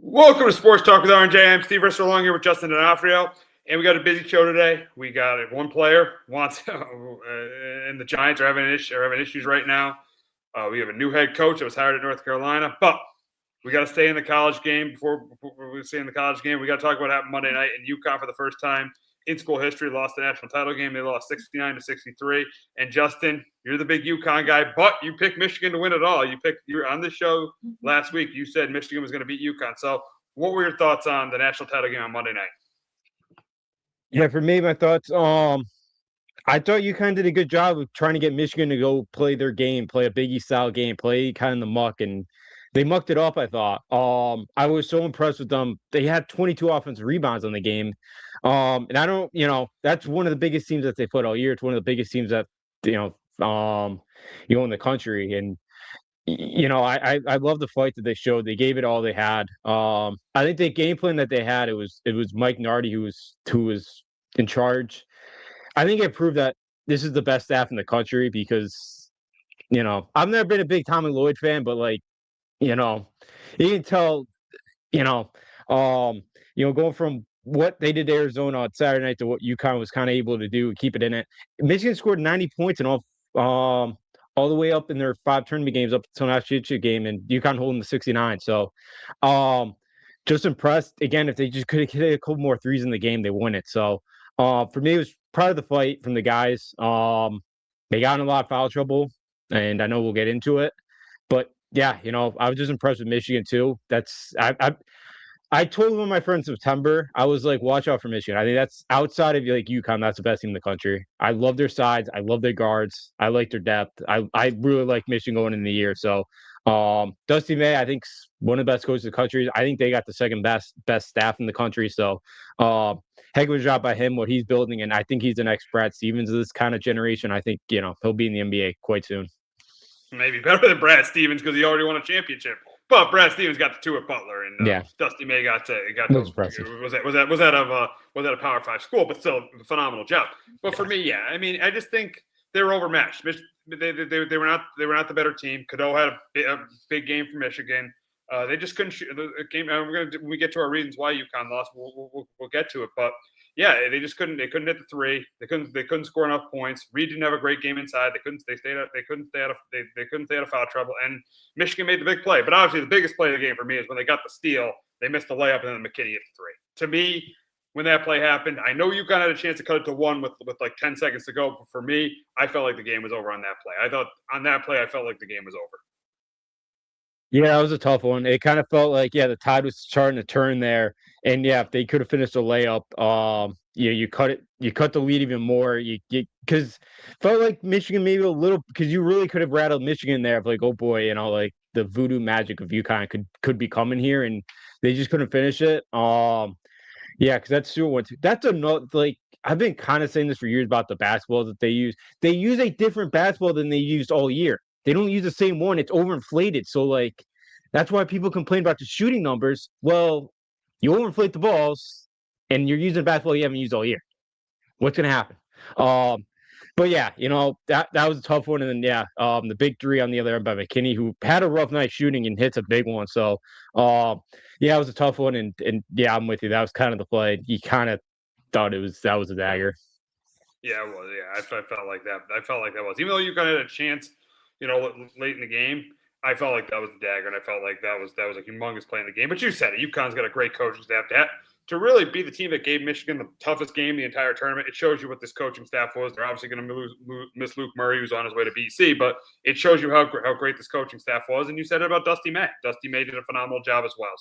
Welcome to Sports Talk with R&J. I'm Steve Risser along here with Justin D'Onofrio, and we got a busy show today. We got one player wants, and the Giants are having issues right now. We have a new head coach that was hired at North Carolina, but we got to stay in the college game. Before we stay in the college game, we got to talk about what happened Monday night in Uconn for the first time in school history. Lost the national title game. They lost 69-63. And Justin, you're the big Uconn guy, but you picked Michigan to win it all. You're on this show last week. You said Michigan was going to beat Uconn. So, what were your thoughts on the national title game on Monday night? Yeah, for me, my thoughts. I thought UConn did a good job of trying to get Michigan to go play their game, play a Big East style game, play kind of the muck, and they mucked it up. I thought. I was so impressed with them. They had 22 offensive rebounds on the game. And I don't, that's one of the biggest teams that they put all year. It's one of the biggest teams that in the country. And I love the fight that they showed. They gave it all they had. I think the game plan that they had, it was Mike Nardi who was in charge. I think it proved that this is the best staff in the country because, I've never been a big Tommy Lloyd fan, but you can tell, you know, going from what they did to Arizona on Saturday night to what UConn was kind of able to do and keep it in it. Michigan scored 90 points in all the way up in their 5 tournament games up until last championship game, and UConn holding the 69. So, just impressed. Again, if they just could have hit a couple more threes in the game, they win it. So, for me, it was part of the fight from the guys. They got in a lot of foul trouble, and I know we'll get into it. But yeah, I was just impressed with Michigan too. I told one of my friends in September, I was like, watch out for Michigan. I think that's outside of like UConn, that's the best team in the country. I love their sides. I love their guards. I like their depth. I really like Michigan going in the year. So Dusty May, I think one of the best coaches in the country. I think they got the second best staff in the country. So heck of a job by him, what he's building. And I think he's the next Brad Stevens of this kind of generation. I think, he'll be in the NBA quite soon. Maybe better than Brad Stevens because he already won a championship. But Brad Stevens got the 2 at Butler, and Dusty May got to was that a Power 5 school, but still a phenomenal job. But for me, I mean, I just think they were overmatched. They were not the better team. Cadeau had a big game for Michigan. They just couldn't shoot the game. When we get to our reasons why UConn lost, we'll get to it. But yeah, they just couldn't. They couldn't hit the 3. They couldn't score enough points. Reed didn't have a great game inside. They couldn't stay out of foul trouble. And Michigan made the big play. But obviously, the biggest play of the game for me is when they got the steal. They missed the layup, and then McKinney hit the 3. To me, when that play happened, I know UConn had a chance to cut it to 1 with like 10 seconds to go. But for me, I felt like the game was over on that play. I thought on that play, I felt like the game was over. Yeah, that was a tough one. It kind of felt like, the tide was starting to turn there. And if they could have finished the layup, you cut the lead even more. Because felt like Michigan maybe a little, because you really could have rattled Michigan there of like, oh boy, like the voodoo magic of UConn could be coming here, and they just couldn't finish it. Because that's still one. That's another, like, I've been kind of saying this for years about the basketball that they use. They use a different basketball than they used all year. They don't use the same one. It's overinflated. So, like, that's why people complain about the shooting numbers. Well, you overinflate the balls, and you're using basketball you haven't used all year. What's going to happen? But yeah, that was a tough one. And then, the big 3 on the other end by McKinney, who had a rough night shooting and hits a big one. So, it was a tough one. And yeah, I'm with you. That was kind of the play. You kind of thought that was a dagger. Yeah, it was. Yeah, I felt like that. I felt like that was. Even though you kind of had a chance, late in the game, I felt like that was the dagger, and I felt like that was a humongous play in the game. But you said it. UConn's got a great coaching staff. To really be the team that gave Michigan the toughest game the entire tournament, it shows you what this coaching staff was. They're obviously going to miss Luke Murray, who's on his way to BC, but it shows you how great this coaching staff was. And you said it about Dusty May. Dusty May did a phenomenal job as well.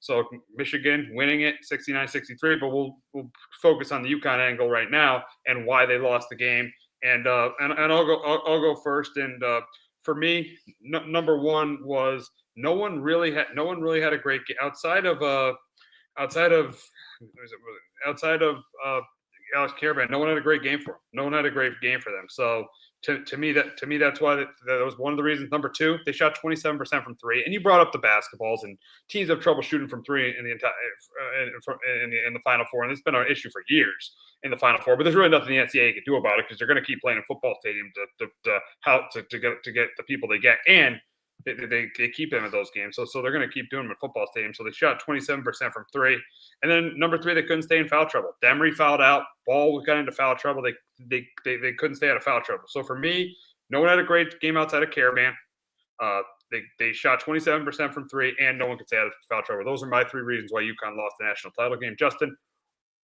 So Michigan winning it 69-63, but we'll focus on the UConn angle right now and why they lost the game. And I'll go first. And for me, number one was no one really had a great game outside of Alex Caravan. No one had a great game for him. No one had a great game for them. So to me, that's why that was one of the reasons. Number 2, they shot 27% from 3. And you brought up the basketballs, and teams have trouble shooting from 3 in the entire in the Final Four, and it's been an issue for years in the Final Four. But there's really nothing the NCAA can do about it because they're going to keep playing in football stadiums to get the people they get. And They keep them at those games. So they're going to keep doing them at football stadiums. So they shot 27% from three. And then number three, they couldn't stay in foul trouble. Demery fouled out. Ball got into foul trouble. They couldn't stay out of foul trouble. So for me, no one had a great game outside of Caravan. They shot 27% from three, and no one could stay out of foul trouble. Those are my three reasons why UConn lost the national title game. Justin,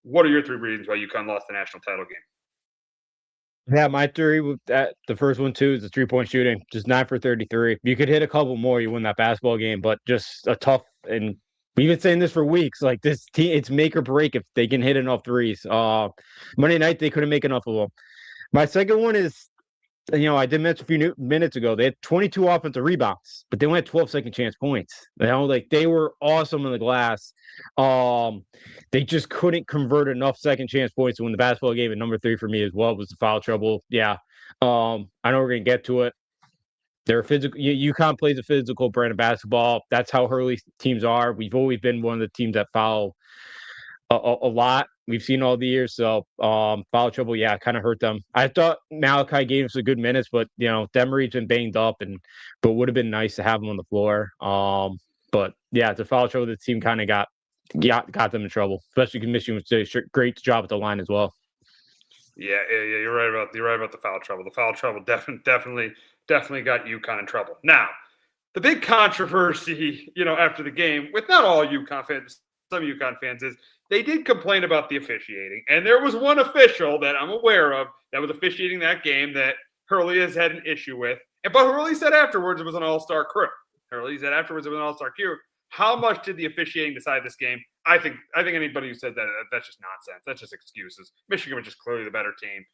what are your three reasons why UConn lost the national title game? Yeah, my theory with that, the first one too, is the 3-point shooting. Just 9 for 33. You could hit a couple more, you win that basketball game, but just a tough, and we've been saying this for weeks. Like this team, it's make or break if they can hit enough threes. Monday night they couldn't make enough of them. My second one is, I did mention a few minutes ago, they had 22 offensive rebounds, but they only had 12 second chance points. Like they were awesome in the glass. They just couldn't convert enough second chance points to win the basketball game. And number three for me as well was the foul trouble. Yeah. I know we're going to get to it. They're physical. UConn plays a physical brand of basketball. That's how Hurley teams are. We've always been one of the teams that foul a lot. We've seen all the years. So foul trouble, yeah, kind of hurt them. I thought Malachi gave us a good minutes, but Demery's been banged up, but would have been nice to have him on the floor. But yeah, the foul trouble, the team kind of got them in trouble, especially because Michigan was doing a great job at the line as well. Yeah, you're right about the foul trouble. The foul trouble definitely got UConn in trouble. Now, the big controversy, after the game with not all UConn fans, some UConn fans, is they did complain about the officiating, and there was one official that I'm aware of that was officiating that game that Hurley has had an issue with. But Hurley said afterwards it was an all-star crew. Hurley said afterwards it was an all-star crew. How much did the officiating decide this game? I think anybody who said that, that's just nonsense. That's just excuses. Michigan was just clearly the better team.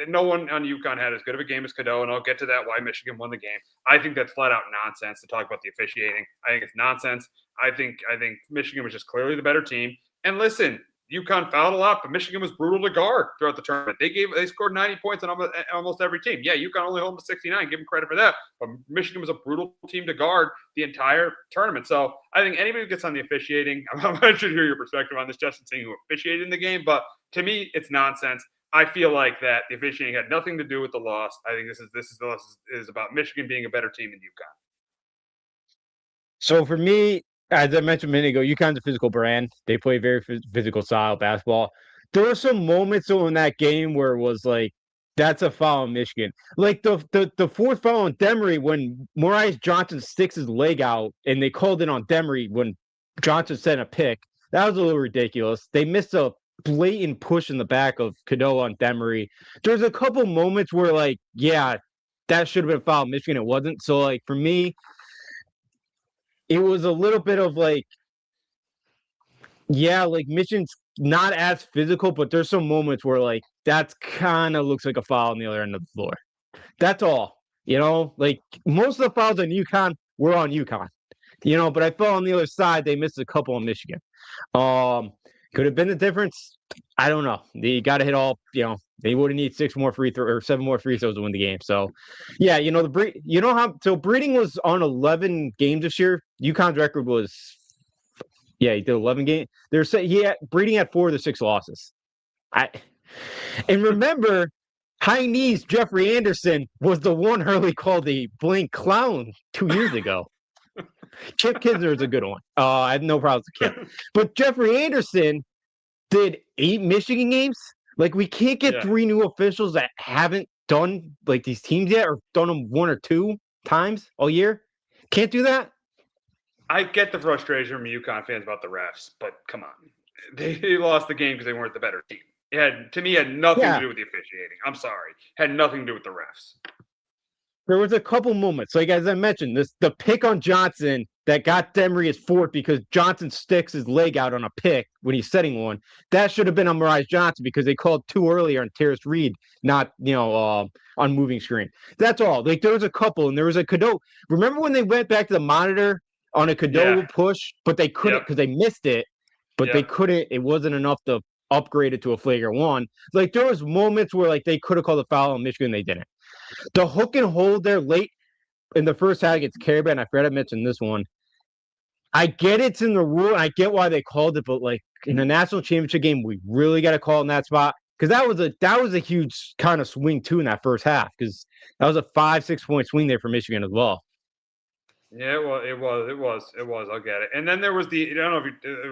No one on UConn had as good of a game as Cadeau, and I'll get to that why Michigan won the game. I think that's flat out nonsense to talk about the officiating. I think it's nonsense. I think Michigan was just clearly the better team. And listen, UConn fouled a lot, but Michigan was brutal to guard throughout the tournament. They scored 90 points on almost every team. Yeah, UConn only held them to 69. Give them credit for that. But Michigan was a brutal team to guard the entire tournament. So I think anybody who gets on the officiating, I'm not sure to hear your perspective on this, Justin, saying who officiated in the game, but to me, it's nonsense. I feel like that the officiating had nothing to do with the loss. I think this is about Michigan being a better team than UConn. So for me, as I mentioned a minute ago, UConn's a physical brand. They play very physical style basketball. There were some moments in that game where it was like, that's a foul on Michigan. Like the fourth foul on Demery when Maurice Johnson sticks his leg out, and they called it on Demery when Johnson sent a pick. That was a little ridiculous. They missed a blatant push in the back of Cadeau on Demery. There's a couple moments where, like, yeah, that should have been foul. Michigan, it wasn't. So, like, for me, it was a little bit of like, yeah, like Michigan's not as physical, but there's some moments where like that's kind of looks like a foul on the other end of the floor. That's all. Like most of the fouls on UConn were on UConn. But I felt on the other side they missed a couple on Michigan. Could have been the difference. I don't know. They got to hit all. They would have needed 7 more free throws to win the game. So, yeah, so Breeding was on 11 games this year. UConn's record was, he did 11 games. Breeding had 4 of the 6 losses. And remember, high knees Jeffrey Anderson was the one Hurley called the blank clown 2 years ago. Chip Kisner is a good one. I have no problems with Kip. But Jeffrey Anderson did 8 Michigan games. Like, we can't get 3 new officials that haven't done, like, these teams yet or done them 1 or 2 times all year. Can't do that. I get the frustration from UConn fans about the refs, but come on. They lost the game because they weren't the better team. It had nothing to do with the officiating. I'm sorry. Had nothing to do with the refs. There was a couple moments, like as I mentioned, the pick on Johnson that got Demery his fourth because Johnson sticks his leg out on a pick when he's setting one. That should have been on Maurice Johnson because they called 2 earlier on Terrace Reed, not on moving screen. That's all. Like there was a couple, and there was a Cadeau. Remember when they went back to the monitor on a Cadeau push, but they couldn't because they missed it, but they couldn't. It wasn't enough to upgrade it to a flagrant 1. Like there was moments where like they could have called a foul on Michigan, they didn't. The hook and hold there late in the first half against Caravan, I forgot to mention this one. I get it's in the rule, and I get why they called it, but like in a national championship game, we really got to call in that spot because that was a huge kind of swing too in that first half because that was a 5-6 point swing there for Michigan as well. Yeah, well, it was. I'll get it. And then there was the I don't know if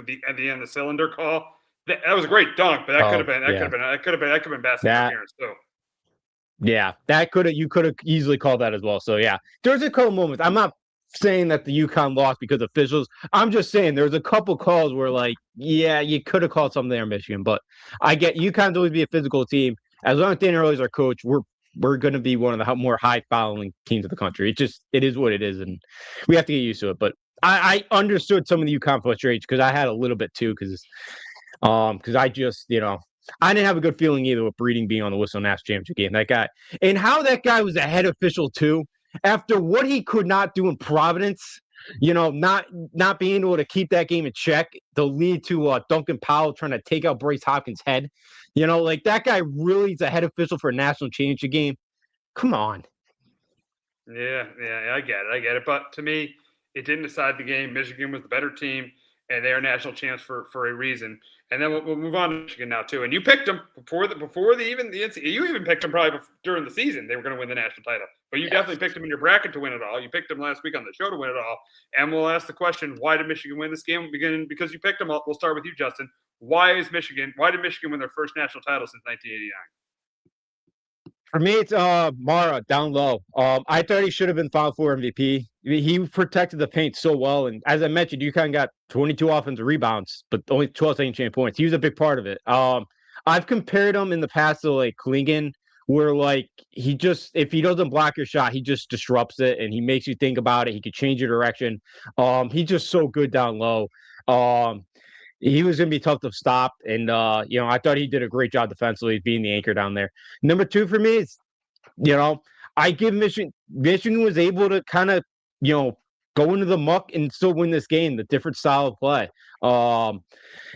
you at the end the cylinder call. That was a great dunk, but that could Oh have been yeah, that could have been basket that interference too. yeah, you could have easily called that as well. So yeah, there's a couple moments. I'm not saying that the UConn lost because officials. I'm just saying there's a couple calls where like, yeah, you could have called something there, Michigan. But I get UConn's always be a physical team. As long as Dan Early is our coach, we're going to be one of the more high fouling teams of the country. It is what it is, and we have to get used to it. But I understood some of the UConn frustration because I had a little bit too because I just I didn't have a good feeling either with Breeding being on the Whistle National Championship game. That guy, and how that guy was a head official too, after what he could not do in Providence, not being able to keep that game in check, the lead to Duncan Powell trying to take out Bryce Hopkins' head. Like that guy really is a head official for a national championship game. Come on. Yeah, I get it. But to me, it didn't decide the game. Michigan was the better team, and they are national champs for a reason. And then we'll move on to Michigan now too. And you picked them you even picked them probably during the season they were going to win the national title. But you definitely picked them in your bracket to win it all. You picked them last week on the show to win it all. And we'll ask the question: why did Michigan win this game? Beginning because you picked them up. We'll start with you, Justin. Why did Michigan win their first national title since 1989? For me, it's Mara down low. I thought he should have been Final Four MVP. He protected the paint so well, and as I mentioned, UConn got 22 offensive rebounds, but only 12 second chance points. He was a big part of it. I've compared him in the past to like Klingon, where like if he doesn't block your shot, he just disrupts it and he makes you think about it. He could change your direction. He's just so good down low. He was going to be tough to stop. And, I thought he did a great job defensively being the anchor down there. Number two for me is, I give Michigan was able to kind of, go into the muck and still win this game, the different style of play.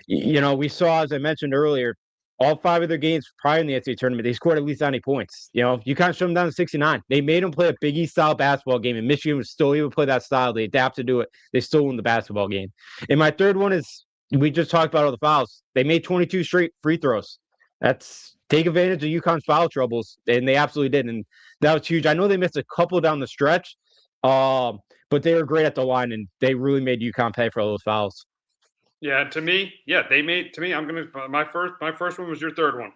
We saw, as I mentioned earlier, all 5 of their games prior in the NCAA tournament, they scored at least 90 points. You kind of shut them down to 69. They made them play a Big East style basketball game, and Michigan was still able to play that style. They adapted to it. They still won the basketball game. And my third one is, we just talked about all the fouls. They made 22 straight free throws. That's take advantage of UConn's foul troubles, and they absolutely did. And that was huge. I know they missed a couple down the stretch, but they were great at the line, and they really made UConn pay for all those fouls. Yeah, to me, my first one was your third one.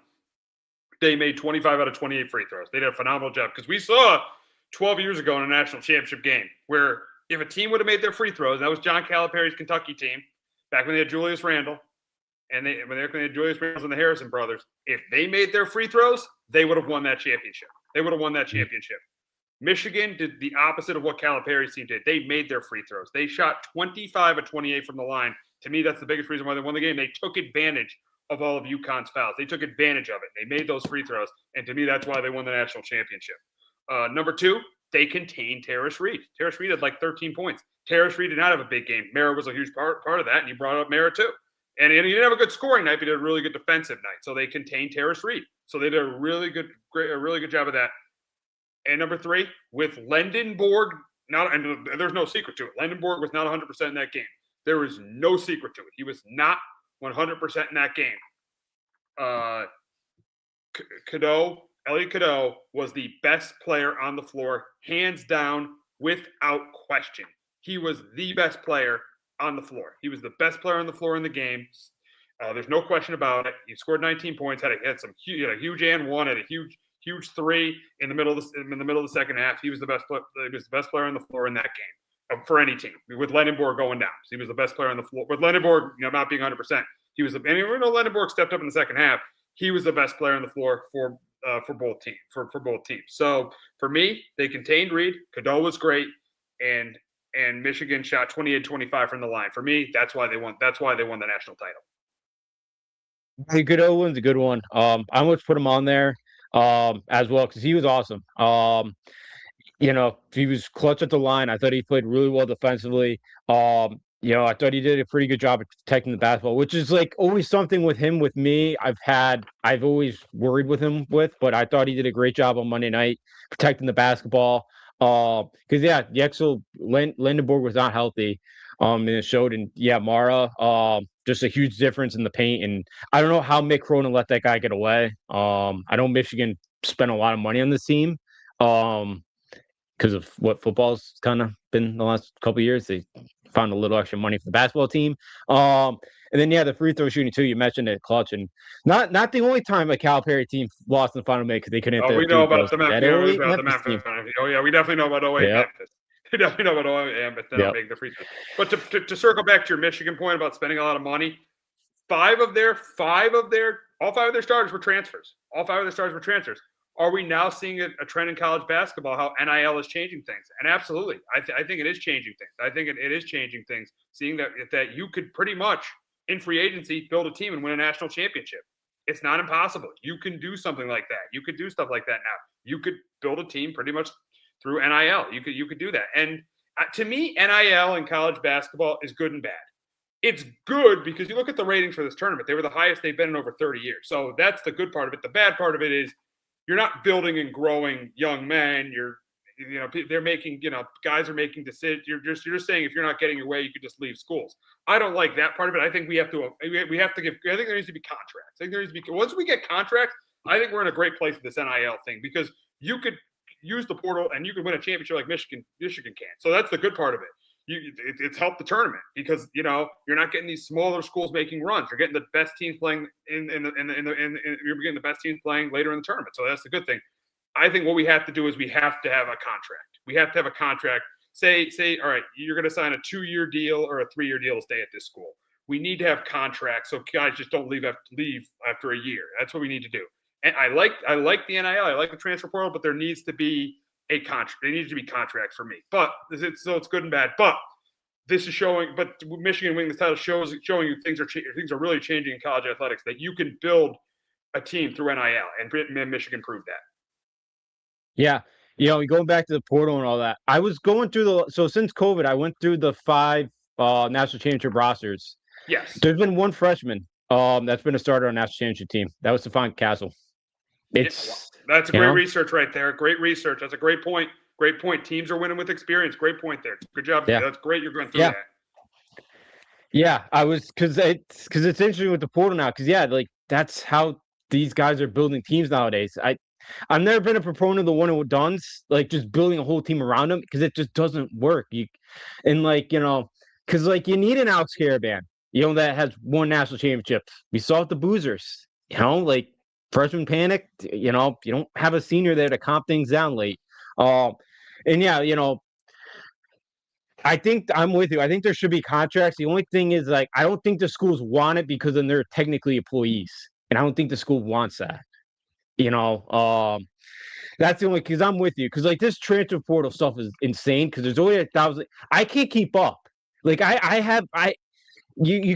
They made 25 out of 28 free throws. They did a phenomenal job because we saw 12 years ago in a national championship game where if a team would have made their free throws, that was John Calipari's Kentucky team, back when they had Julius Randle, and when they had Julius Randle and the Harrison brothers, if they made their free throws, they would have won that championship. Michigan did the opposite of what Calipari's team did. They made their free throws. They shot 25 of 28 from the line. To me, that's the biggest reason why they won the game. They took advantage of all of UConn's fouls. They took advantage of it. They made those free throws, and to me, that's why they won the national championship. Number two, they contained Terrace Reed. Terrace Reed had like 13 points. Terrace Reed did not have a big game. Mara was a huge part of that, and you brought up Mara too. And he didn't have a good scoring night, but he did a really good defensive night. So they contained Terrace Reed. So they did a really good job of that. And number three, with Lendenborg, and there's no secret to it. Lendenborg was not 100% in that game. There was no secret to it. He was not 100% in that game. Elliot Cadeau was the best player on the floor, hands down, without question. He was the best player on the floor. He was the best player on the floor in the game. There's no question about it. He scored 19 points. Had a huge and one. Had a huge three in the middle of the second half. He was the best player on the floor in that game for any team. With Lendenborg going down, so he was the best player on the floor. With Lendenborg, not being 100%, he was. And even though Lendenborg stepped up in the second half, he was the best player on the floor for both teams. So for me, they contained Reed. Cadeau was great, and Michigan shot 28-25 from the line. For me, that's why they won. That's why they won the national title. Hey, Cadeau one's a good one. I almost put him on there as well because he was awesome. He was clutch at the line. I thought he played really well defensively. I thought he did a pretty good job of protecting the basketball, which is like always something with him. With me, I've always worried with him but I thought he did a great job on Monday night protecting the basketball. Lendenborg was not healthy. And it showed. And Mara, just a huge difference in the paint. And I don't know how Mick Cronin let that guy get away. I know Michigan spent a lot of money on this team. Because of what football's kind of been the last couple of years. They found a little extra money for the basketball team. And then the free throw shooting too. You mentioned it, clutch, and not the only time a Calipari team lost in the final minute because they couldn't hit Oh, the we know free about throws. the Memphis. That Yeah, we 08 know about the Memphis Memphis. team. Oh yeah, we definitely know about 08 Yep. Memphis. We definitely know about 08 Memphis. They don't Yep. make the free throws. But to circle back to your Michigan point about spending a lot of money, all five of their starters were transfers. All five of their starters were transfers. Are we now seeing a trend in college basketball how NIL is changing things? And absolutely, I think it is changing things. I think it is changing things. Seeing that you could pretty much in free agency build a team and win a national championship. It's not impossible. You can do something like that. You could do stuff like that now. You could build a team pretty much through NIL. You could do that. And to me, NIL in college basketball is good and bad. It's good because you look at the ratings for this tournament. They were the highest they've been in over 30 years. So that's the good part of it. The bad part of it is you're not building and growing young men. They're making, guys are making decisions. You're just saying if you're not getting your way, you could just leave schools. I don't like that part of it. I think we have to give. I think there needs to be contracts. I think there needs to be once we get contracts. I think we're in a great place with this NIL thing because you could use the portal and you could win a championship like Michigan can. So that's the good part of it. It's helped the tournament because you're not getting these smaller schools making runs. You're getting the best teams playing you're getting the best teams playing later in the tournament. So that's the good thing. I think what we have to do is we have to have a contract. We have to have a contract. Say, all right, you're going to sign a 2-year deal or a 3-year deal to stay at this school. We need to have contracts so guys just don't leave after a year. That's what we need to do. And I like the NIL. I like the transfer portal, but there needs to be a contract. There needs to be contracts for me. But it's good and bad. But this is showing. But Michigan winning this title showing you things are really changing in college athletics. That you can build a team through NIL, and Michigan proved that. Yeah. Going back to the portal and all that, I was going through since COVID, I went through the 5 national championship rosters. Yes. There's been one freshman that's been a starter on national championship team. That was Stephon Castle. That's great research right there. Great research. That's a great point. Great point. Teams are winning with experience. Great point there. Good job. Yeah. That's great. You're going through that. Yeah, I was because it's interesting with the portal now because that's how these guys are building teams nowadays. I've never been a proponent of the one and dones, like just building a whole team around them because it just doesn't work. You need an Alex Caravan, that has won national championships. We saw it the Boozers, freshman panic. You don't have a senior there to calm things down late. I think I'm with you. I think there should be contracts. The only thing is, I don't think the schools want it because then they're technically employees, and I don't think the school wants that. That's the only because I'm with you because this transfer portal stuff is insane because there's only 1,000. I can't keep up. You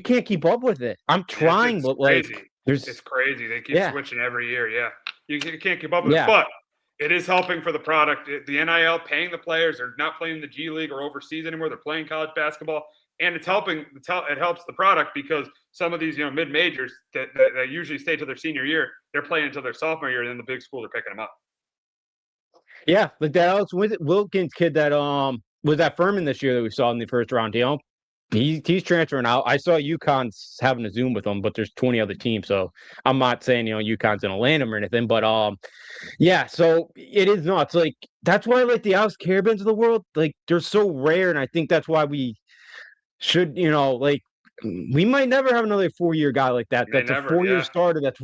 can't keep up with it. I'm trying, but crazy. It's crazy. They keep switching every year. Yeah, you can't keep up with it, but it is helping for the product. The NIL paying the players. They're not playing the G League or overseas anymore. They're playing college basketball, and it's helping. It helps the product because some of these mid majors that usually stay till their senior year, they're playing until their sophomore year, and then the big schools are picking them up. Yeah, like that Alex Wilkins kid that was at Furman this year that we saw in the first round. He's transferring out. I saw Uconn's having a Zoom with him, but there's 20 other teams, so I'm not saying Uconn's gonna land him or anything. But so it is nuts. That's why the Alex Caravans of the world, they're so rare, and I think that's why we should we might never have another 4-year guy like that. That's a 4-year starter. That's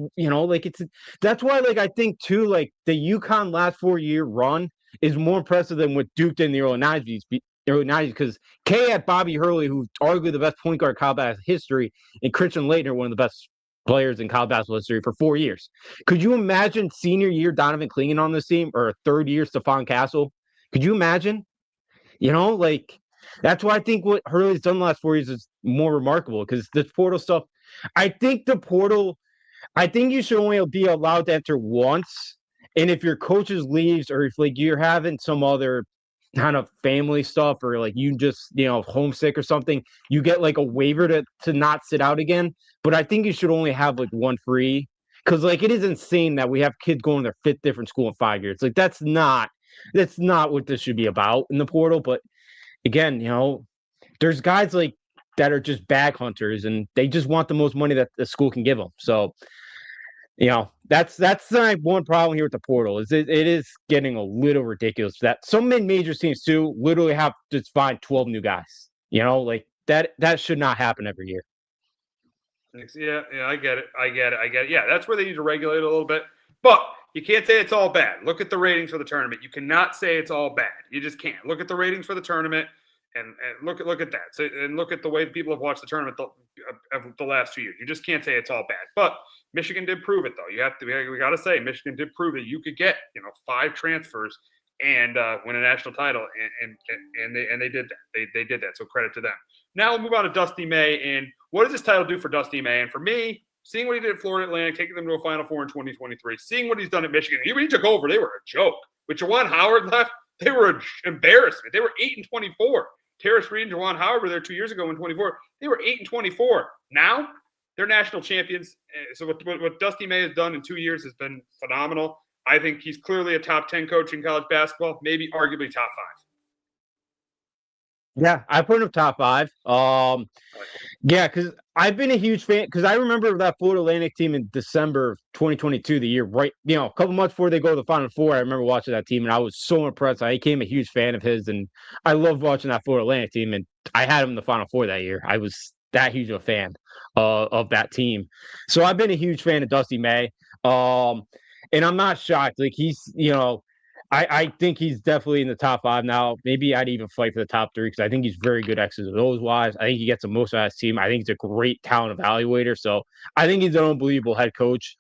that's why I think too the Uconn last 4-year run is more impressive than what Duke did in the early 90s. Because K had Bobby Hurley, who's arguably the best point guard in college basketball history, and Christian Laettner, one of the best players in college basketball history for 4 years. Could you imagine senior year Donovan Clingan on this team or third year Stephon Castle? Could you imagine? That's why I think what Hurley's done the last 4 years is more remarkable because this portal stuff. I think you should only be allowed to enter once. And if your coaches leaves or if you're having some other kind of family stuff or you just homesick or something, you get a waiver to not sit out again. But I think you should only have one free because it is insane that we have kids going to their 5th different school in 5 years. That's not what this should be about in the portal. But again, there's guys that are just bag hunters and they just want the most money that the school can give them. So That's my one problem here with the portal is it is getting a little ridiculous. That some mid-major teams too literally have to find 12 new guys. Like that should not happen every year. Yeah, I get it. I get it. Yeah, that's where they need to regulate a little bit. But you can't say it's all bad. Look at the ratings for the tournament. You cannot say it's all bad. You just can't. Look at the ratings for the tournament and look at that. So, and look at the way people have watched the tournament the last 2 years. You just can't say it's all bad. But Michigan did prove it, though. We got to say Michigan did prove that you could get 5 transfers and win a national title, and they did that. They did that. So credit to them. Now we'll move on to Dusty May. And what does this title do for Dusty May? And for me, seeing what he did at Florida Atlantic, taking them to a Final Four in 2023, seeing what he's done at Michigan, when he took over, they were a joke. With Juwan Howard left, they were an embarrassment. They were 8-24. Terrace Reed and Juwan Howard were there 2 years ago in 24. They were 8-24. Now they're national champions. So what Dusty May has done in 2 years has been phenomenal. I think he's clearly a top 10 coach in college basketball, maybe arguably top 5. Yeah, I put him top 5. Yeah, because I've been a huge fan. Because I remember that Florida Atlantic team in December of 2022, the year right, a couple months before they go to the Final Four. I remember watching that team, and I was so impressed. I became a huge fan of his, and I loved watching that Florida Atlantic team. And I had him in the Final Four that year. I was that huge of a fan of that team. So I've been a huge fan of Dusty May. And I'm not shocked. Like he's, I think he's definitely in the top 5 now. Maybe I'd even fight for the top 3 because I think he's very good X's and O's wise. I think he gets the most out of his team. I think he's a great talent evaluator. So I think he's an unbelievable head coach.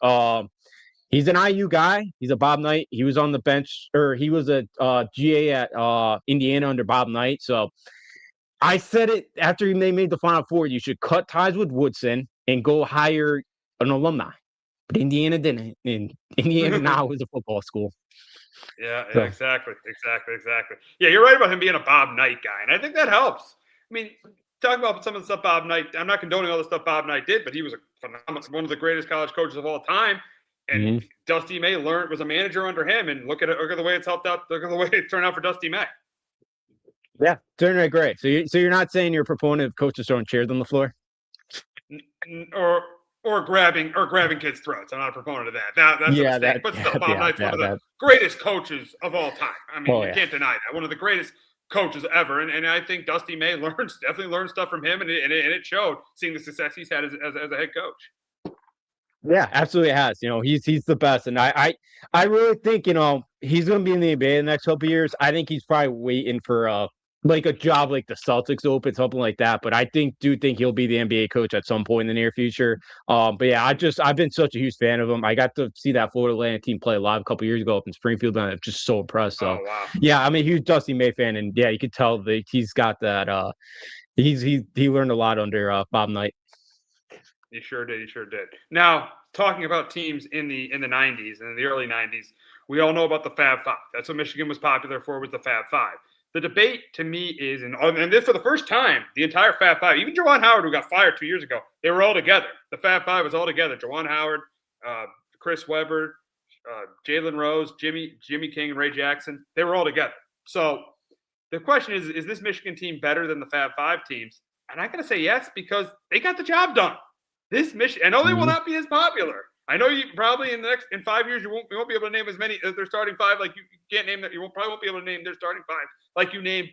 He's an IU guy. He's a Bob Knight. He was on the bench, or he was a GA at Indiana under Bob Knight. So I said it after they made the Final Four. You should cut ties with Woodson and go hire an alumni. But Indiana didn't. And Indiana 5. now is a football school. Yeah, exactly. Yeah, you're right about him being a Bob Knight guy, and I think that helps. I mean, talk about some of the stuff Bob Knight. I'm not condoning all the stuff Bob Knight did, but he was one of the greatest college coaches of all time. And Dusty May was a manager under him, and look at the way it's helped out. Look at the way it turned out for Dusty May. Yeah, turned out great. So you're not saying you're a proponent of coaches throwing chairs on the floor, or grabbing kids' throats. I'm not a proponent of that. That's a mistake. But still, Bob Knight's one of the greatest coaches of all time. I mean, you can't deny that. One of the greatest coaches ever. And I think Dusty May definitely learned stuff from him, and it showed, seeing the success he's had as a head coach. Yeah, absolutely has. He's the best. And I really think, he's going to be in the NBA the next couple of years. I think he's probably waiting for like a job like the Celtics open, something like that. But I do think he'll be the NBA coach at some point in the near future. But yeah, I've been such a huge fan of him. I got to see that Florida Atlantic team play live a couple years ago up in Springfield, and I'm just so impressed. So wow. Yeah, I'm a huge Dusty May fan, and yeah, you can tell that he's got that. He learned a lot under Bob Knight. He sure did. Now, talking about teams in the 90s and in the early 90s, we all know about the Fab Five. That's what Michigan was popular for, was the Fab Five. The debate to me is, and this for the first time, the entire Fab Five, even Juwan Howard, who got fired 2 years ago, they were all together. The Fab Five was all together. Juwan Howard, Chris Webber, Jalen Rose, Jimmy King, and Ray Jackson. They were all together. So the question is this Michigan team better than the Fab Five teams? And I got to say yes, because they got the job done. This Michigan, I know they will not be as popular. I know you probably in 5 years you won't be able to name as many as their starting 5. Like you can't name that. Probably won't be able to name their starting 5 like you named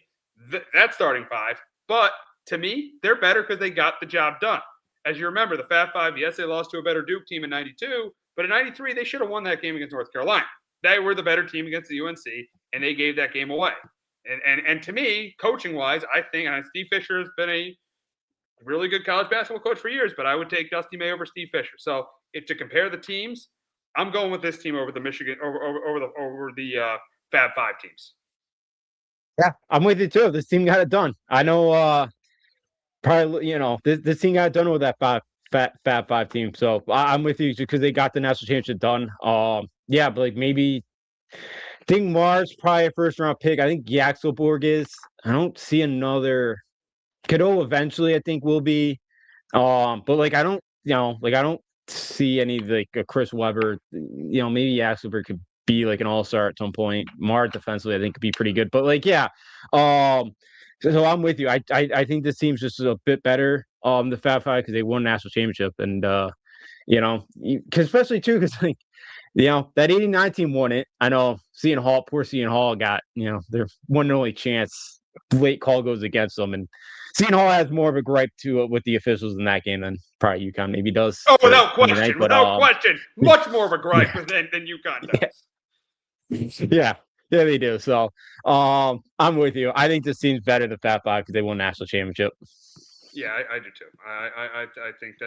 that starting 5. But to me, they're better because they got the job done. As you remember, the Fab Five, yes, they lost to a better Duke team in '92, but in '93 they should have won that game against North Carolina. They were the better team against the UNC, and they gave that game away. And to me, coaching wise, I think Steve Fisher has been a really good college basketball coach for years, but I would take Dusty May over Steve Fisher. So to compare the teams, I'm going with this team over the Michigan over the Fab Five teams. Yeah, I'm with you too. This team got it done. I know, probably this team got it done with that Fab Five team. So I'm with you because they got the national championship done. Yeah, but like maybe I think Mars probably a first round pick. I think Yaxelborg is. I don't see another. Cadeau eventually, I think, will be. But like I don't see any like a Chris Webber. Maybe Yaxelborg could be like an all-star at some point. Mars defensively, I think, could be pretty good. But like, yeah. So I'm with you. I think this team's just a bit better. The Fab Five, because they won a national championship, and Because especially too, because like that '89 team won it. I know poor Seton Hall got their one and only chance. Late call goes against them, and Seton Hall has more of a gripe to with the officials in that game than probably UConn maybe does. Oh, for without Monday night, question, but without question, much more of a gripe yeah, than UConn does. yeah, they do. So, I'm with you. I think this team's better than Fat Five because they won national championship. Yeah, I do too. I think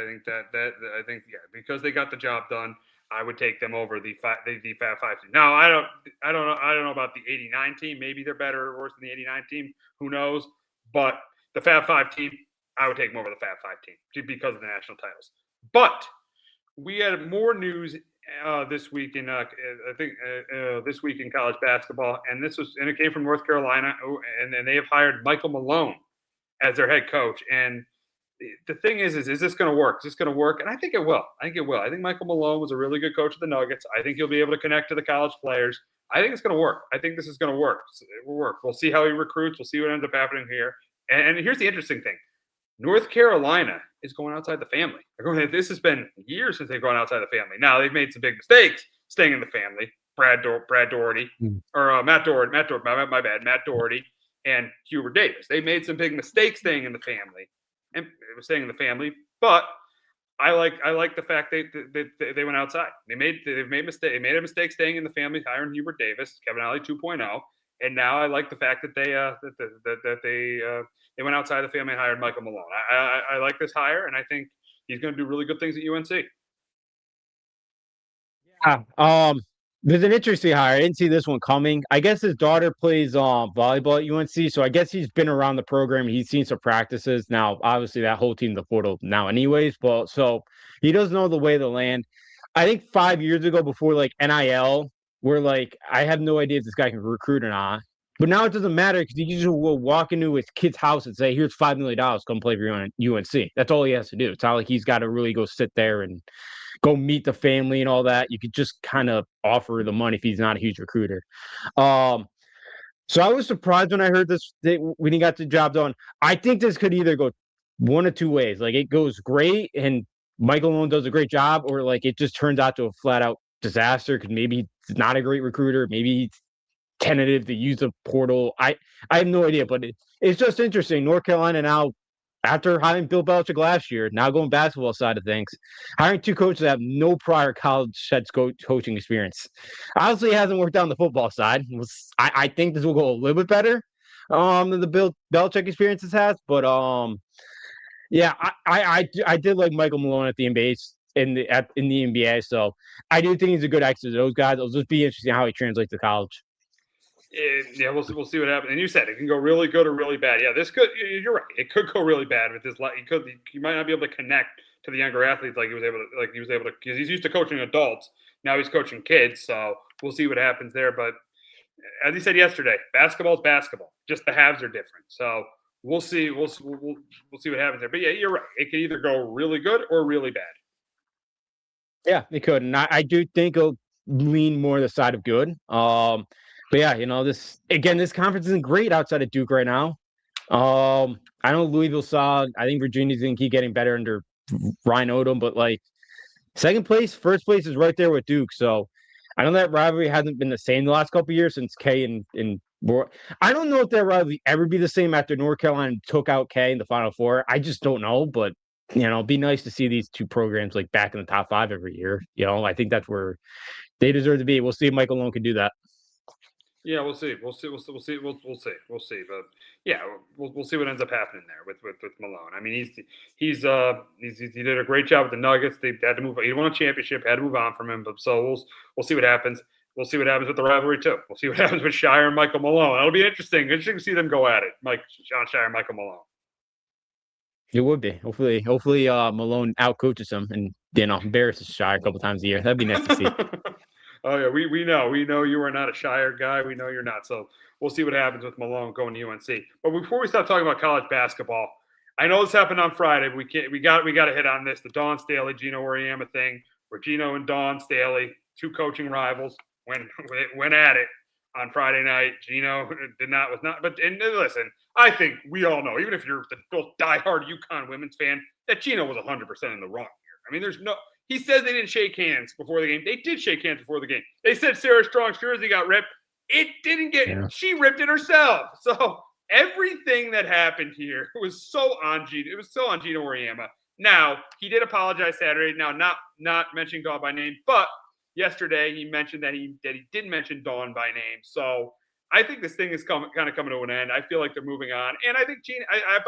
because they got the job done, I would take them over the Fat Five team. Now I don't know about the '89 team. Maybe they're better or worse than the '89 team. Who knows? But the Fat Five team, I would take them over the Fat Five team because of the national titles. But we had more news this week in this week in college basketball, and it came from North Carolina, and they have hired Michael Malone as their head coach. And the thing is this going to work? Is this going to work? And I think it will. I think it will. I think Michael Malone was a really good coach of the Nuggets. I think he'll be able to connect to the college players. I think it's going to work. I think this is going to work. It will work. We'll see how he recruits. We'll see what ends up happening here. And here's the interesting thing. North Carolina is going outside the family. This has been years since they've gone outside the family. Now, they've made some big mistakes staying in the family. Brad Daugherty, or Matt Doherty, my bad, Matt Doherty and Hubert Davis. They made some big mistakes staying in the family. But I like the fact they went outside. They made a mistake staying in the family, hiring Hubert Davis, Kevin Ollie 2.0, and now I like the fact that they went outside the family and hired Michael Malone. I like this hire, and I think he's going to do really good things at UNC. Yeah. There's an interesting hire. I didn't see this one coming. I guess his daughter plays volleyball at UNC, so I guess he's been around the program. He's seen some practices. Now, obviously, that whole team's the portal now, anyways. But so he does know the way of the land. I think 5 years ago, before like NIL, we're like, I have no idea if this guy can recruit or not. But now it doesn't matter because he just will walk into his kid's house and say, "Here's $5 million, come play for UNC." That's all he has to do. It's not like he's got to really go sit there and go meet the family and all that. You could just kind of offer the money if he's not a huge recruiter. So I was surprised when I heard this when he got the job done. I think this could either go one of two ways. Like it goes great and Michael Malone does a great job, or like it just turns out to a flat out disaster because maybe he's not a great recruiter. Maybe he's tentative to use a portal. I have no idea, but it's just interesting. North Carolina now, after hiring Bill Belichick last year, now going basketball side of things, hiring two coaches that have no prior college head coaching experience. Obviously, it hasn't worked out on the football side. I think this will go a little bit better than the Bill Belichick experiences has. But yeah, I did like Michael Malone at the NBA in the NBA. So I do think he's a good exit to those guys. It'll just be interesting how he translates to college. Yeah, we'll see what happens. And you said it can go really good or really bad. Yeah, this could. You're right. It could go really bad with this. You might not be able to connect to the younger athletes like he was able to because he's used to coaching adults. Now he's coaching kids. So we'll see what happens there. But as he said yesterday, basketball is basketball. Just the halves are different. So we'll see. We'll see what happens there. But yeah, you're right. It could either go really good or really bad. Yeah, it could, and I do think it'll lean more the side of good. But yeah, this conference isn't great outside of Duke right now. I know Louisville saw. I think Virginia's gonna keep getting better under Ryan Odom, but like second place, first place is right there with Duke. So I know that rivalry hasn't been the same the last couple of years since K and I don't know if that rivalry ever be the same after North Carolina took out K in the Final Four. I just don't know, but it'd be nice to see these two programs like back in the top 5 every year. I think that's where they deserve to be. We'll see if Michael Malone can do that. Yeah, we'll see. We'll see. But yeah, we'll see what ends up happening there with Malone. I mean, he did a great job with the Nuggets. They had to move. He won a championship. Had to move on from him. But so we'll see what happens. We'll see what happens with the rivalry too. We'll see what happens with Shire and Michael Malone. That'll be interesting. Interesting to see them go at it. John Shire and Michael Malone. It would be. Hopefully, Malone outcoaches him and embarrasses Shire a couple times a year. That'd be nice to see. Oh yeah, we know you are not a Shire guy. We know you're not. So we'll see what happens with Malone going to UNC. But before we start talking about college basketball, I know this happened on Friday. But we got to hit on this. The Dawn Staley, Gino Auriemma thing, where Gino and Dawn Staley, two coaching rivals, went at it on Friday night. Gino was not. But listen, I think we all know, even if you're the diehard UConn women's fan, that Gino was 100% in the wrong here. I mean, He says they didn't shake hands before the game. They did shake hands before the game. They said Sarah Strong's jersey got ripped. It didn't get. Yeah. She ripped it herself. So everything that happened here was so on Gino. It was so on Gino Auriemma. Now he did apologize Saturday. Now not mentioning Dawn by name, but yesterday he mentioned that he did mention Dawn by name. So I think this thing is kind of coming to an end. I feel like they're moving on, and I think Gino. I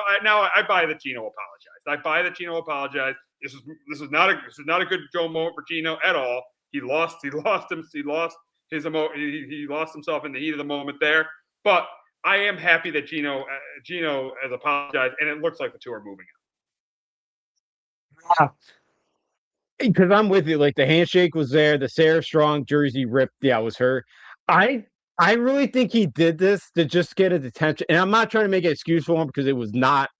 buy that Gino apologized. I buy that Gino apologized. This is not a good Joe moment for Gino at all. He lost himself in the heat of the moment there. But I am happy that Gino has apologized, and it looks like the two are moving on. Because I'm with you. Like the handshake was there, the Sarah Strong jersey ripped. Yeah, it was her. I really think he did this to just get his attention. And I'm not trying to make an excuse for him because it was not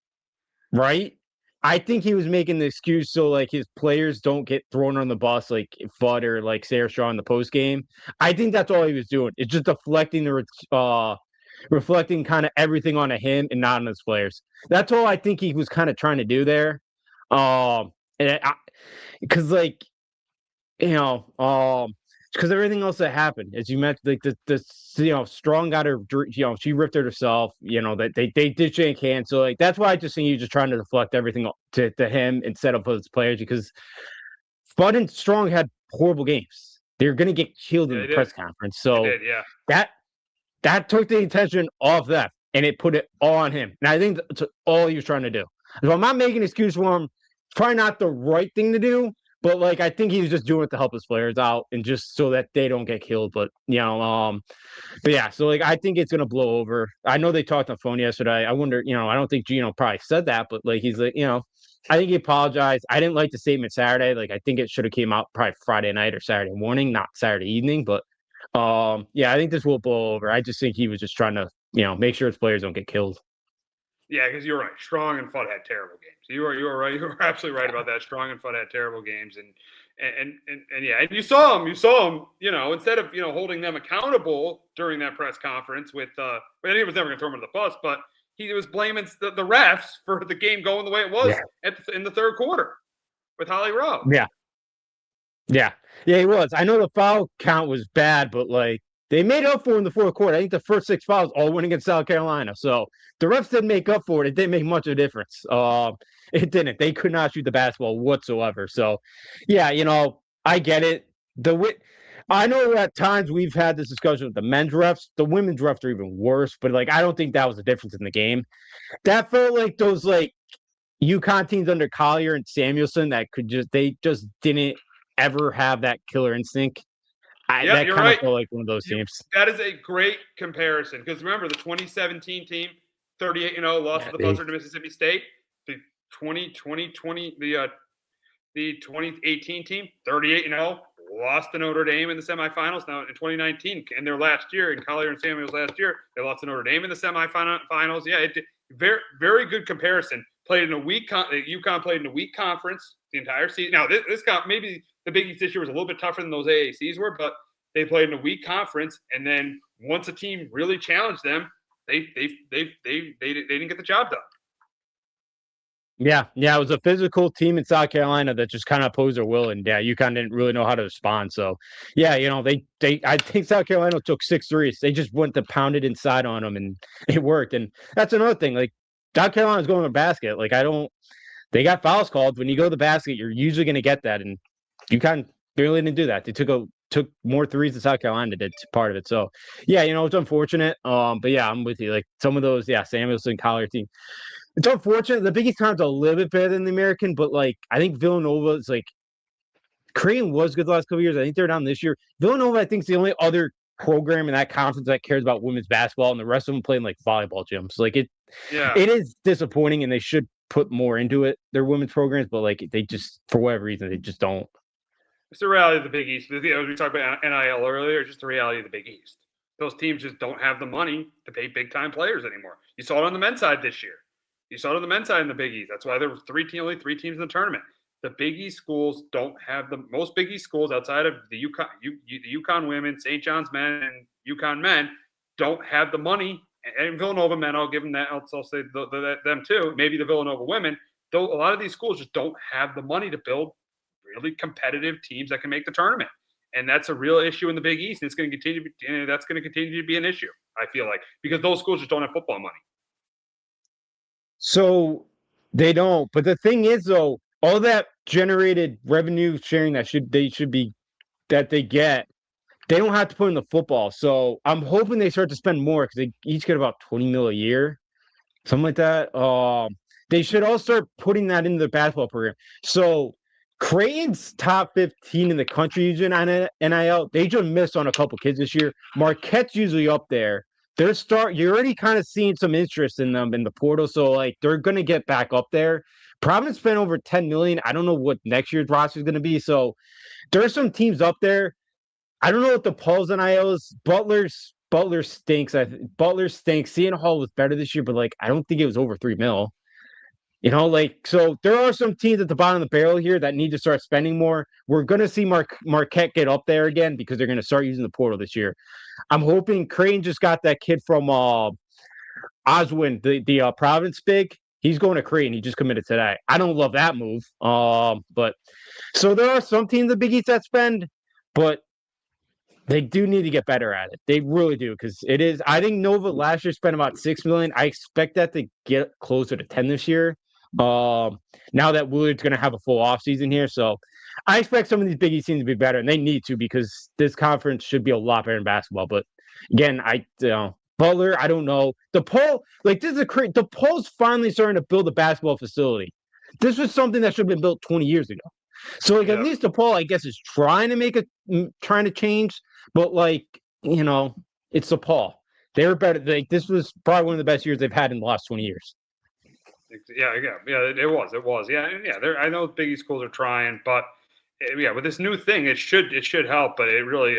right. I think he was making the excuse so like his players don't get thrown on the bus like Fudd or like Sarah Strong in the post game. I think that's all he was doing. It's just deflecting reflecting kind of everything onto him and not on his players. That's all I think he was kind of trying to do there. Because like because everything else that happened, as you mentioned, like the Strong got her, she ripped it herself. That they did shake hands. So like that's why I just think you're just trying to deflect everything to him instead of his players because Fudd and Strong had horrible games. They're gonna get killed in the press conference. So that took the attention off them and it put it all on him. And I think that's all he was trying to do. So I'm not making an excuse for him. Probably not the right thing to do. But like I think he was just doing it to help his players out and just so that they don't get killed. But but yeah, so like I think it's gonna blow over. I know they talked on the phone yesterday. I wonder, I don't think Gino probably said that, but like he's like, I think he apologized. I didn't like the statement Saturday. Like I think it should have came out probably Friday night or Saturday morning, not Saturday evening. But yeah, I think this will blow over. I just think he was just trying to, make sure his players don't get killed. Yeah, because you're right. Strong and Fudd had terrible games. You were right. You were absolutely right about that. Strong and Fudd had terrible games, and yeah, and you saw him. Instead of holding them accountable during that press conference with, he was never going to throw him under the bus, but he was blaming the refs for the game going the way it was in the third quarter with Holly Rowe. Yeah, he was. I know the foul count was bad, but like. They made up for it in the fourth quarter. I think the first 6 fouls all went against South Carolina. So the refs didn't make up for it. It didn't make much of a difference. It didn't. They could not shoot the basketball whatsoever. So, yeah, I get it. I know at times we've had this discussion with the men's refs. The women's refs are even worse. But, like, I don't think that was the difference in the game. That felt like those, like, Uconn teams under Collier and Samuelson that they just didn't ever have that killer instinct. That you're kind right. of felt like one of those teams. That is a great comparison because remember the 2017 team, 38-0, lost to the buzzer to Mississippi State. The 2018 team, 38-0, lost to Notre Dame in the semifinals. Now in 2019, in their last year, in Collier and Samuel's last year, they lost to Notre Dame in the semifinals. Yeah, very very good comparison. Played in a weak. UConn played in a weak conference the entire season. Now this maybe. The Big East this year was a little bit tougher than those AACs were, but they played in a weak conference. And then once a team really challenged them, they didn't get the job done. Yeah, it was a physical team in South Carolina that just kind of opposed their will, and UConn didn't really know how to respond. So, yeah, I think South Carolina took 6 threes. They just went to pound it inside on them, and it worked. And that's another thing. Like South Carolina's going to the basket. Like they got fouls called. When you go to the basket, you're usually going to get that, and UConn barely didn't do that. They took more threes than South Carolina did part of it. So, yeah, it's unfortunate. But yeah, I'm with you. Like some of those, Samuelson, Collier team. It's unfortunate. The Big East Conference a little bit better than the American, but like I think Villanova is like Creighton was good the last couple of years. I think they're down this year. Villanova, I think, is the only other program in that conference that cares about women's basketball, and the rest of them play in like volleyball gyms. Like it is disappointing, and they should put more into it, their women's programs, but like they just, for whatever reason, they just don't. It's the reality of the Big East. As we talked about NIL earlier, it's just the reality of the Big East. Those teams just don't have the money to pay big-time players anymore. You saw it on the men's side this year. You saw it on the men's side in the Big East. That's why there were only 3 teams in the tournament. The Big East schools don't have most Big East schools outside of the Uconn women, St. John's men, and Uconn men don't have the money. And Villanova men, I'll give them that. I'll say them too. Maybe the Villanova women. Though a lot of these schools just don't have the money to build really competitive teams that can make the tournament. And that's a real issue in the Big East. And it's going to continue. That's going to continue to be an issue, I feel like, because those schools just don't have football money. So they don't. But the thing is, though, all that generated revenue sharing that they get, they don't have to put in the football. So I'm hoping they start to spend more because they each get about 20 mil a year, something like that. They should all start putting that into the basketball program. So Creighton's top 15 in the country using NIL. They just missed on a couple kids this year. Marquette's usually up there. You're already kind of seeing some interest in them in the portal. So like they're gonna get back up there. Providence spent over 10 million. I don't know what next year's roster is gonna be. So there are some teams up there. I don't know what the Paul's NIL is. Butler stinks. Butler stinks. Seton Hall was better this year, but like I don't think it was over 3 mil. So there are some teams at the bottom of the barrel here that need to start spending more. We're going to see Marquette get up there again because they're going to start using the portal this year. I'm hoping Creighton just got that kid from Oswin, the Providence big. He's going to Creighton. He just committed today. I don't love that move. But so there are some teams in the Big East that spend, but they do need to get better at it. They really do because it is. I think Nova last year spent about 6 million. I expect that to get closer to 10 this year. Now that Willard's going to have a full offseason here, so I expect some of these Big East teams to be better, and they need to because this conference should be a lot better in basketball. But again, Butler, I don't know. The Pole's finally starting to build a basketball facility. This was something that should have been built 20 years ago. So at least DePaul, I guess, is trying to change, but it's DePaul. They're better. This was probably one of the best years they've had in the last 20 years. Yeah. It was. Yeah. I know Big East schools are trying, but with this new thing, it should help. But they really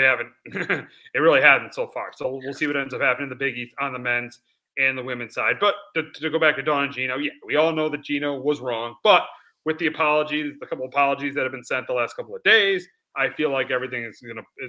haven't. It really hasn't so far. So we'll see what ends up happening in the Big East on the men's and the women's side. But to go back to Dawn and Gino, we all know that Gino was wrong, but with the apologies, the couple of apologies that have been sent the last couple of days, I feel like everything is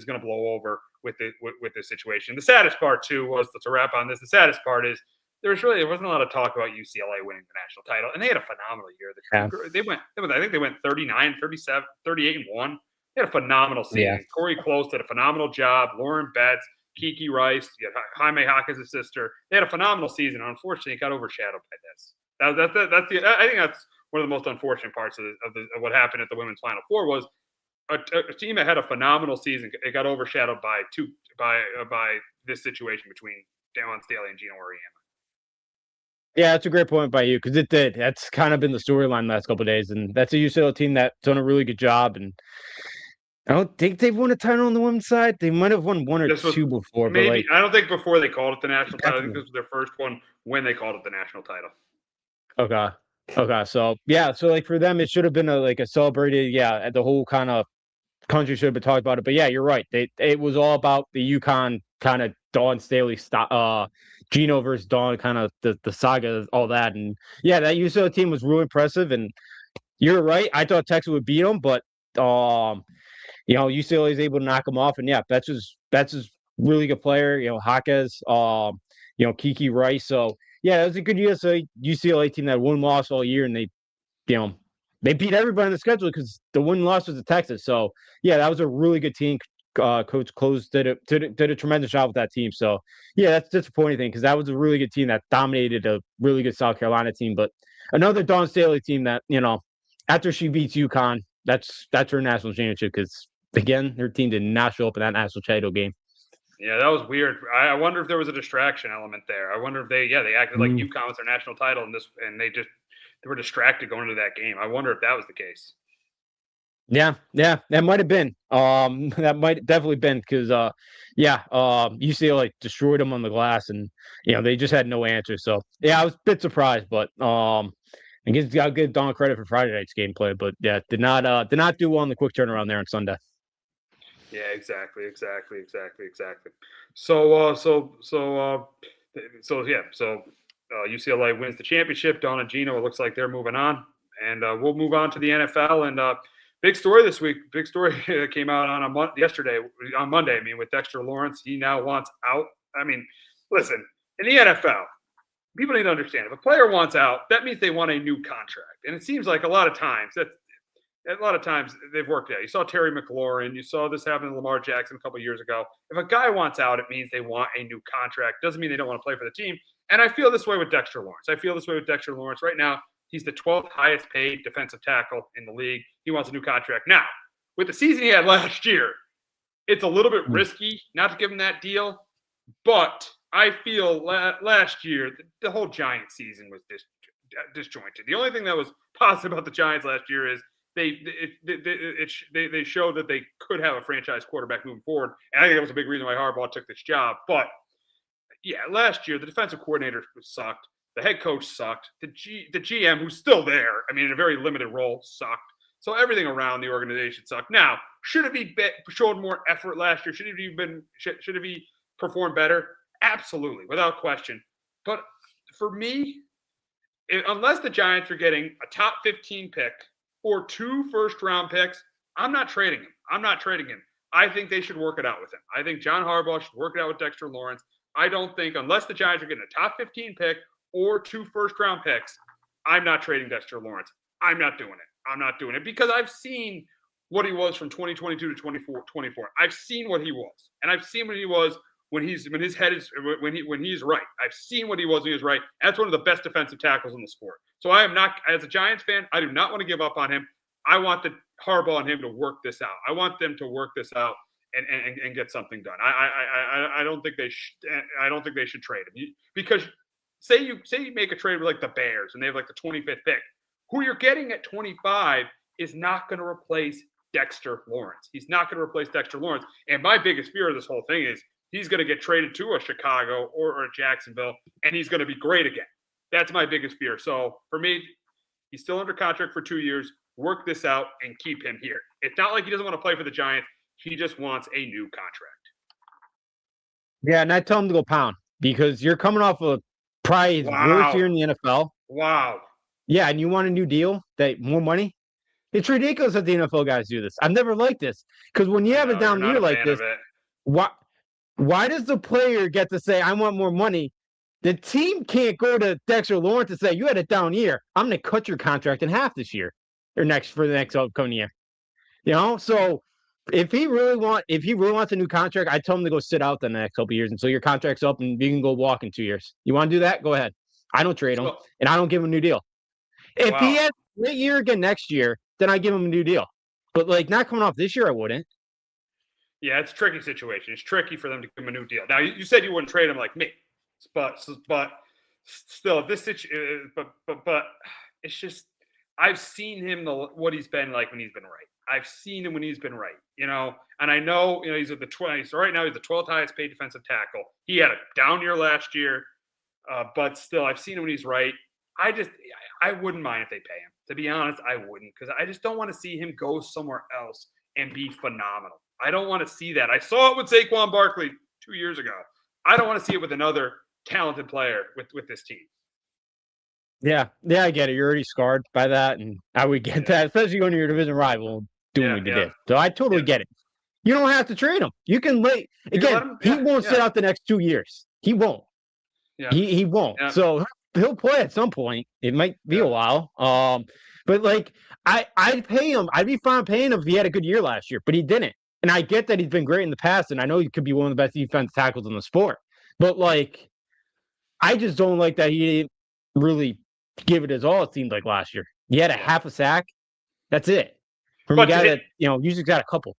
gonna blow over with this situation. The saddest part too was to wrap on this. The saddest part is there wasn't a lot of talk about UCLA winning the national title, and they had a phenomenal year. I think they went 39, 37, 38 and 1. They had a phenomenal season. Yeah. Corey Close did a phenomenal job. Lauren Betts, Kiki Rice, Jaime Hawkins' sister. They had a phenomenal season. Unfortunately, it got overshadowed by this. I think that's one of the most unfortunate parts of what happened at the Women's Final Four was a team that had a phenomenal season. It got overshadowed by this situation between Dawn Staley and Gino Auriemma. Yeah, that's a great point by you because it did. That's kind of been the storyline the last couple of days, and that's a UCLA team that's done a really good job. And I don't think they've won a title on the women's side. They might have won one or two before. Maybe I don't think before they called it the national title. I think this was their first one when they called it the national title. Okay. So for them, it should have been a celebrated. Yeah, the whole kind of country should have been talking about it. But yeah, you're right. It was all about the Uconn kind of Dawn Staley Gino versus Dawn, kind of the saga, all that. And yeah, that UCLA team was really impressive. And you're right. I thought Texas would beat them, but UCLA is able to knock them off. And yeah, Betts is really good player. Jaquez, Kiki Rice. So yeah, it was a good UCLA team that won-loss all year, and they beat everybody on the schedule because the win-loss was to Texas. So yeah, that was a really good team. Coach Close did a tremendous job with that team. So yeah, that's a disappointing thing because that was a really good team that dominated a really good South Carolina team. But another Dawn Staley team that after she beats UConn, that's her national championship because again, her team did not show up in that national title game. Yeah, that was weird. I wonder if there was a distraction element there. I wonder if they acted like UConn was their national title and they were distracted going into that game. I wonder if that was the case. Yeah, that might have been. That might definitely been because UCLA destroyed them on the glass, and they just had no answer. So yeah, I was a bit surprised, but I guess got to give Dawn credit for Friday night's gameplay, but yeah, did not do well on the quick turnaround there on Sunday. Yeah, exactly. So UCLA wins the championship. Dawn and Gino, it looks like they're moving on, and we'll move on to the NFL and. Big story this week. Big story that came out on Monday. I mean, with Dexter Lawrence, he now wants out. I mean, listen, in the NFL, people need to understand if a player wants out, that means they want a new contract. And it seems like a lot of times that A lot of times they've worked out. You saw Terry McLaurin. You saw this happen to Lamar Jackson a couple of years ago. If a guy wants out, it means they want a new contract. Doesn't mean they don't want to play for the team. And I feel this way with Dexter Lawrence. Right now, he's the 12th highest paid defensive tackle in the league. He wants a new contract. Now, with the season he had last year, it's a little bit risky not to give him that deal. But I feel last year, the whole Giants season was disjointed. The only thing that was positive about the Giants last year is they showed that they could have a franchise quarterback moving forward. And I think that was a big reason why Harbaugh took this job. But yeah, last year the defensive coordinator sucked. The head coach sucked. The GM, who's still there, I mean, in a very limited role, sucked. So everything around the organization sucked. Now, should have he showed more effort last year? Should have he performed better? Absolutely, without question. But for me, unless the Giants are getting a top 15 pick or 2 first-round picks, I'm not trading him. I think they should work it out with him. I think John Harbaugh should work it out with Dexter Lawrence. I don't think, unless the Giants are getting a top 15 pick or 2 first-round picks, I'm not trading Dexter Lawrence. I'm not doing it because I've seen what he was from 2022 to 24. I've seen what he was, and I've seen what he was when he's right. I've seen what he was when he was right. And that's one of the best defensive tackles in the sport. So I am not, as a Giants fan, I do not want to give up on him. I want the Harbaugh and him to work this out. I want them to work this out and get something done. I don't think they should trade him because say you make a trade with like the Bears and they have like the 25th pick. Who you're getting at 25 is not going to replace Dexter Lawrence. He's not going to replace Dexter Lawrence. And my biggest fear of this whole thing is he's going to get traded to a Chicago or a Jacksonville, and he's going to be great again. That's my biggest fear. So for me, he's still under contract for 2 years. Work this out and keep him here. It's not like he doesn't want to play for the Giants. He just wants a new contract. Yeah, and I tell him to go pound because you're coming off of probably his worst year in the NFL. Wow. Yeah, and you want a new deal, more money? It's ridiculous that the NFL guys do this. I've never liked this because when you have a down year like this, why does the player get to say, I want more money? The team can't go to Dexter Lawrence and say, you had a down year. I'm going to cut your contract in half this year or for the next upcoming year. You know, so if he really wants a new contract, I tell him to go sit out the next couple of years until your contract's up and you can go walk in 2 years. You want to do that? Go ahead. I don't trade him and I don't give him a new deal. If he has a great year again next year, then I give him a new deal. But like not coming off this year, I wouldn't. Yeah, it's a tricky situation. It's tricky for them to give him a new deal. Now, you said you wouldn't trade him like me, but still, this situation. But it's just I've seen him what he's been like when he's been right. I've seen him when he's been right, you know, and I know, you know, he's at the 20s. So right now, he's the 12th highest paid defensive tackle. He had a down year last year, but still, I've seen him when he's right. I wouldn't mind if they pay him. To be honest, I wouldn't because I just don't want to see him go somewhere else and be phenomenal. I don't want to see that. I saw it with Saquon Barkley 2 years ago. I don't want to see it with another talented player with this team. Yeah, I get it. You're already scarred by that, and I would get that, especially when you're a division rival doing what you did. So I totally get it. You don't have to trade him. You can wait. Again, he won't sit out the next 2 years. He won't. Yeah. He won't. Yeah. So he'll play at some point. It might be a while. But like I'd pay him. I'd be fine paying him if he had a good year last year, but he didn't. And I get that he's been great in the past, and I know he could be one of the best defensive tackles in the sport. But like, I just don't like that he didn't really give it his all. It seemed like last year he had a half a sack. That's it. From a guy that usually got a couple.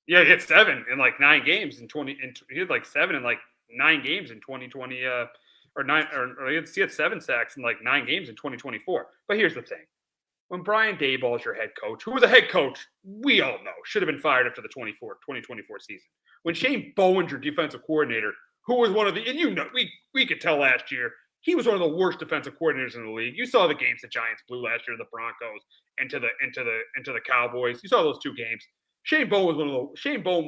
Yeah, he had 7 in like 9 games in 20. He had like 7 in like 9 games in 2020. He had 7 sacks in like 9 games in 2024. But here's the thing. When Brian Daboll is your head coach, who was a head coach, we all know, should have been fired after the 2024 season. When Shane Bowen's your defensive coordinator, who was one of the, and you know, we could tell last year, he was one of the worst defensive coordinators in the league. You saw the games the Giants blew last year to the Broncos and to the Cowboys. You saw those 2 games. Shane Bowen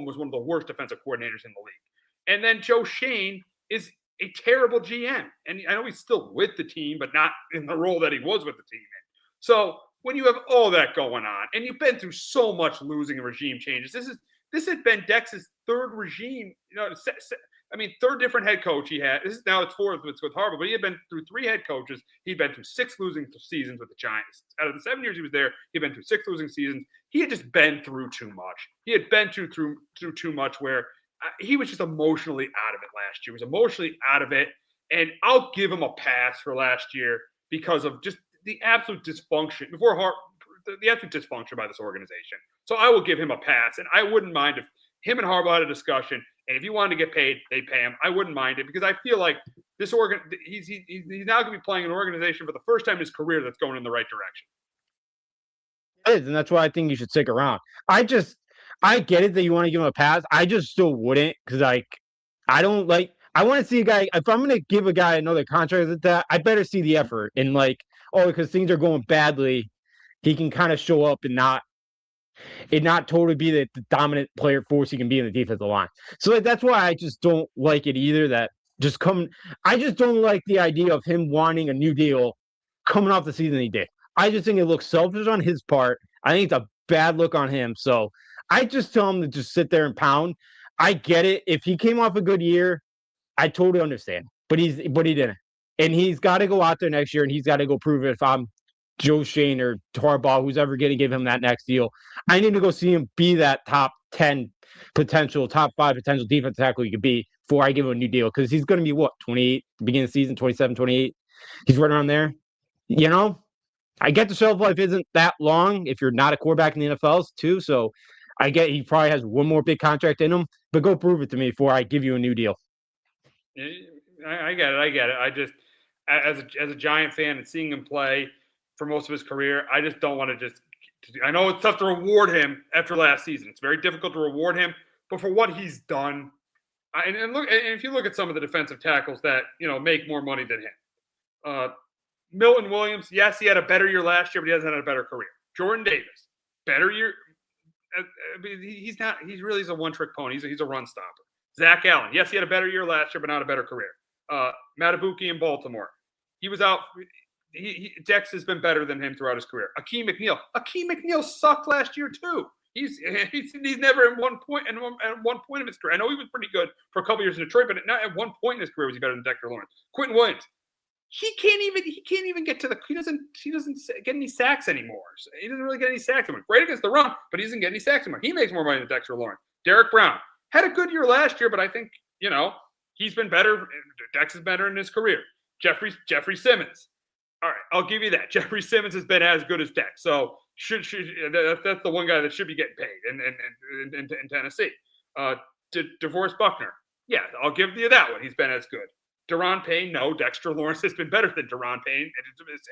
was one of the worst defensive coordinators in the league. And then Joe Shane is a terrible GM. And I know he's still with the team, but not in the role that he was with the team in. So when you have all that going on, and you've been through so much losing and regime changes, this has been Dex's 3rd regime. You know, I mean, third different head coach he had. Now it's fourth with Harbaugh, but he had been through 3 head coaches. He'd been through 6 losing seasons with the Giants. Out of the 7 years he was there, he'd been through 6 losing seasons. He had just been through too much. He had been through too much where he was just emotionally out of it last year. He was emotionally out of it. And I'll give him a pass for last year because of just the absolute dysfunction the absolute dysfunction by this organization. So I will give him a pass, and I wouldn't mind if him and Harbaugh had a discussion, and if he wanted to get paid, they pay him. I wouldn't mind it because I feel like he's now going to be playing an organization for the first time in his career that's going in the right direction. It is, and that's why I think you should stick around. I get it that you want to give him a pass. I just still wouldn't because I don't like. I want to see a guy. If I'm going to give a guy another contract like that, I better see the effort and because things are going badly, he can kind of show up and not totally be the dominant player force he can be in the defensive line. So that's why I just don't like it either. I just don't like the idea of him wanting a new deal coming off the season he did. I just think it looks selfish on his part. I think it's a bad look on him. So I just tell him to just sit there and pound. I get it. If he came off a good year, I totally understand. But he didn't. And he's got to go out there next year and he's got to go prove it. If I'm Joe Shane or Harbaugh, who's ever going to give him that next deal, I need to go see him be that top 5 potential defense tackle he could be before I give him a new deal. Because he's going to be, 28, beginning of the season, 27, 28. He's right around there. I get the shelf life isn't that long if you're not a quarterback in the NFL, too. So I get he probably has one more big contract in him. But go prove it to me before I give you a new deal. I get it. I just, as a Giant fan and seeing him play for most of his career, I just don't want to I know it's tough to reward him after last season. It's very difficult to reward him, but for what he's done, and if you look at some of the defensive tackles that make more money than him, Milton Williams, yes, he had a better year last year, but he hasn't had a better career. Jordan Davis, better year. He's not. He's really a one-trick pony. He's a run stopper. Zach Allen, yes, he had a better year last year, but not a better career. Matabuki in Baltimore, he was out. Dex has been better than him throughout his career. Akeem McNeil sucked last year too. He's never at one point of his career. I know he was pretty good for a couple years in Detroit, but not at one point in his career was he better than Dexter Lawrence. Quentin Williams, he can't even get to the. He doesn't get any sacks anymore. So he doesn't really get any sacks anymore. Great against the run, but he doesn't get any sacks anymore. He makes more money than Dexter Lawrence. Derek Brown had a good year last year, but I think he's been better. Dex is better in his career. Jeffrey Simmons. All right, I'll give you that. Jeffrey Simmons has been as good as Dex, so that's the one guy that should be getting paid in Tennessee. DeForest Buckner, yeah, I'll give you that one. He's been as good. Deron Payne, no. Dexter Lawrence has been better than Deron Payne,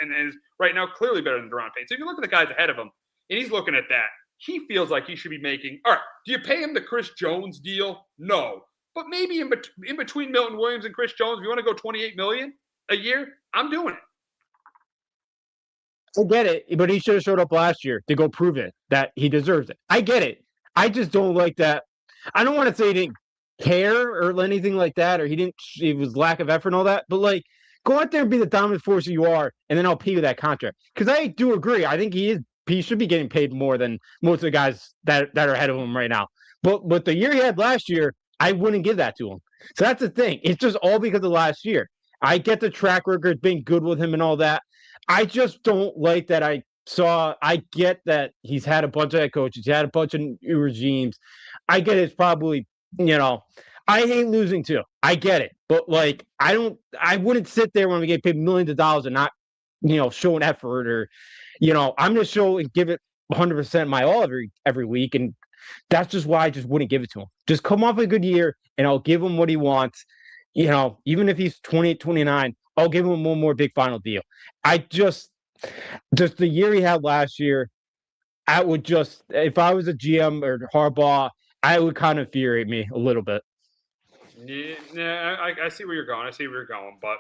and is right now clearly better than Deron Payne. So if you look at the guys ahead of him, and he's looking at that, he feels like he should be making. All right, do you pay him the Chris Jones deal? No, but maybe in between Milton Williams and Chris Jones, if you want to go $28 million a year, I'm doing it. I get it, but he should have showed up last year to go prove it that he deserves it. I get it. I just don't like that. I don't want to say he didn't care or anything like that, or it was lack of effort and all that, but go out there and be the dominant force you are, and then I'll pay you that contract. Because I do agree. I think he should be getting paid more than most of the guys that are ahead of him right now. But the year he had last year, I wouldn't give that to him. So that's the thing. It's just all because of last year. I get the track record being good with him and all that. I just don't like that. I get that he's had a bunch of head coaches. He had a bunch of new regimes. I get it's probably, I hate losing too. I get it. But I wouldn't sit there when we get paid millions of dollars and not, show an effort or, I'm going to show and give it 100% my all every week. And that's just why I just wouldn't give it to him. Just come off a good year and I'll give him what he wants. Even if he's 28, 29, I'll give him one more big final deal. I just the year he had last year, I would just, if I was a GM or Harbaugh, I would kind of infuriate me a little bit. Yeah, I see where you're going. But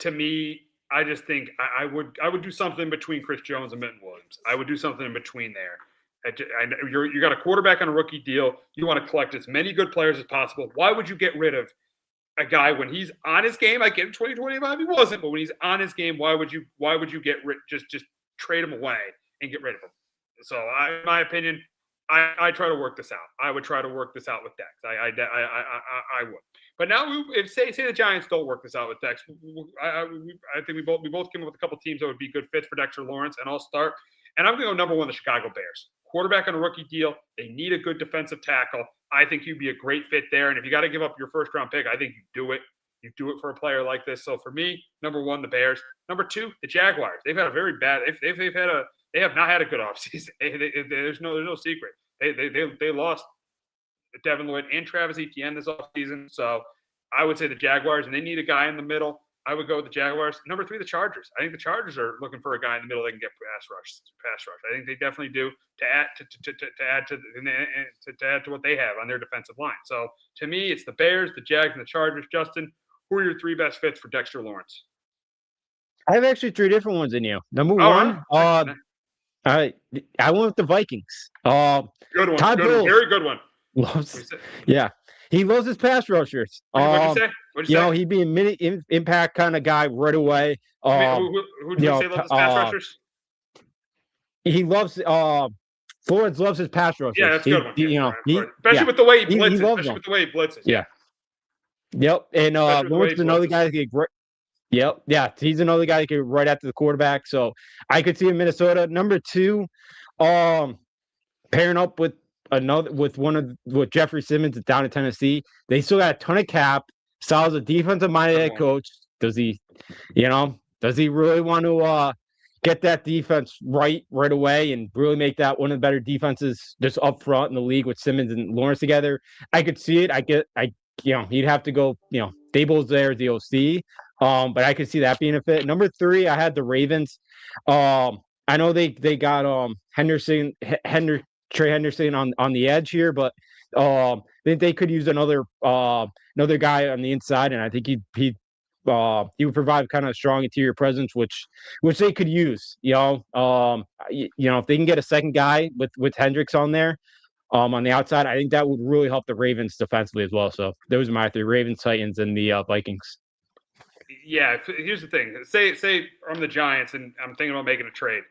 to me, I just think I would do something between Chris Jones and Milton Williams. I would do something in between there. You got a quarterback on a rookie deal. You want to collect as many good players as possible. Why would you get rid of a guy when he's on his game? I get him 2025, he wasn't, but when he's on his game, why would you get rid? Just trade him away and get rid of him. So, in my opinion, I try to work this out. I would try to work this out with Dex. I would. But now, if say the Giants don't work this out with Dex, I think we both came up with a couple teams that would be good fits for Dexter Lawrence, and I'll start. And I'm going to go number one, the Chicago Bears. Quarterback on a rookie deal. They need a good defensive tackle. I think he'd be a great fit there. And if you got to give up your first round pick, I think you do it. You do it for a player like this. So for me, number one, the Bears. Number two, the Jaguars. They've had a very bad. They have not had a good offseason. There's no secret. They lost Devin Lloyd and Travis Etienne this offseason. So I would say the Jaguars, and they need a guy in the middle. I would go with the Jaguars. Number three, the Chargers. I think the Chargers are looking for a guy in the middle that can get pass rush. I think they definitely do to add to what they have on their defensive line. So to me, it's the Bears, the Jags, and the Chargers. Justin, who are your three best fits for Dexter Lawrence? I have actually three different ones in you. Number one, I went with the Vikings. Good one. Very good one. He loves his pass rushers. What'd you say? You know, he'd be a minute impact kind of guy right away. Who do you say loves his pass rushers? He loves Flores loves his pass rushers. Yeah, that's a good one. Especially with the way he blitzes. Yeah. Yep. And Lawrence is another guy that could great. Yep. Yeah. He's another guy that could right after the quarterback. So I could see in Minnesota. Number two, pairing up with Jeffrey Simmons down in Tennessee. They still got a ton of cap. Sal's a defensive minded head coach. Does he really want to get that defense right away and really make that one of the better defenses just up front in the league with Simmons and Lawrence together? I could see it. He'd have to go, Dable's there, the OC. But I could see that being a fit. Number three, I had the Ravens. I know they got Trey Henderson on the edge here, but they could use another guy on the inside, and I think he would provide kind of a strong interior presence, which they could use. If they can get a second guy with Hendricks on there, on the outside, I think that would really help the Ravens defensively as well. So those are my three: Ravens, Titans, and the Vikings. Yeah, here's the thing. Say I'm the Giants and I'm thinking about making a trade.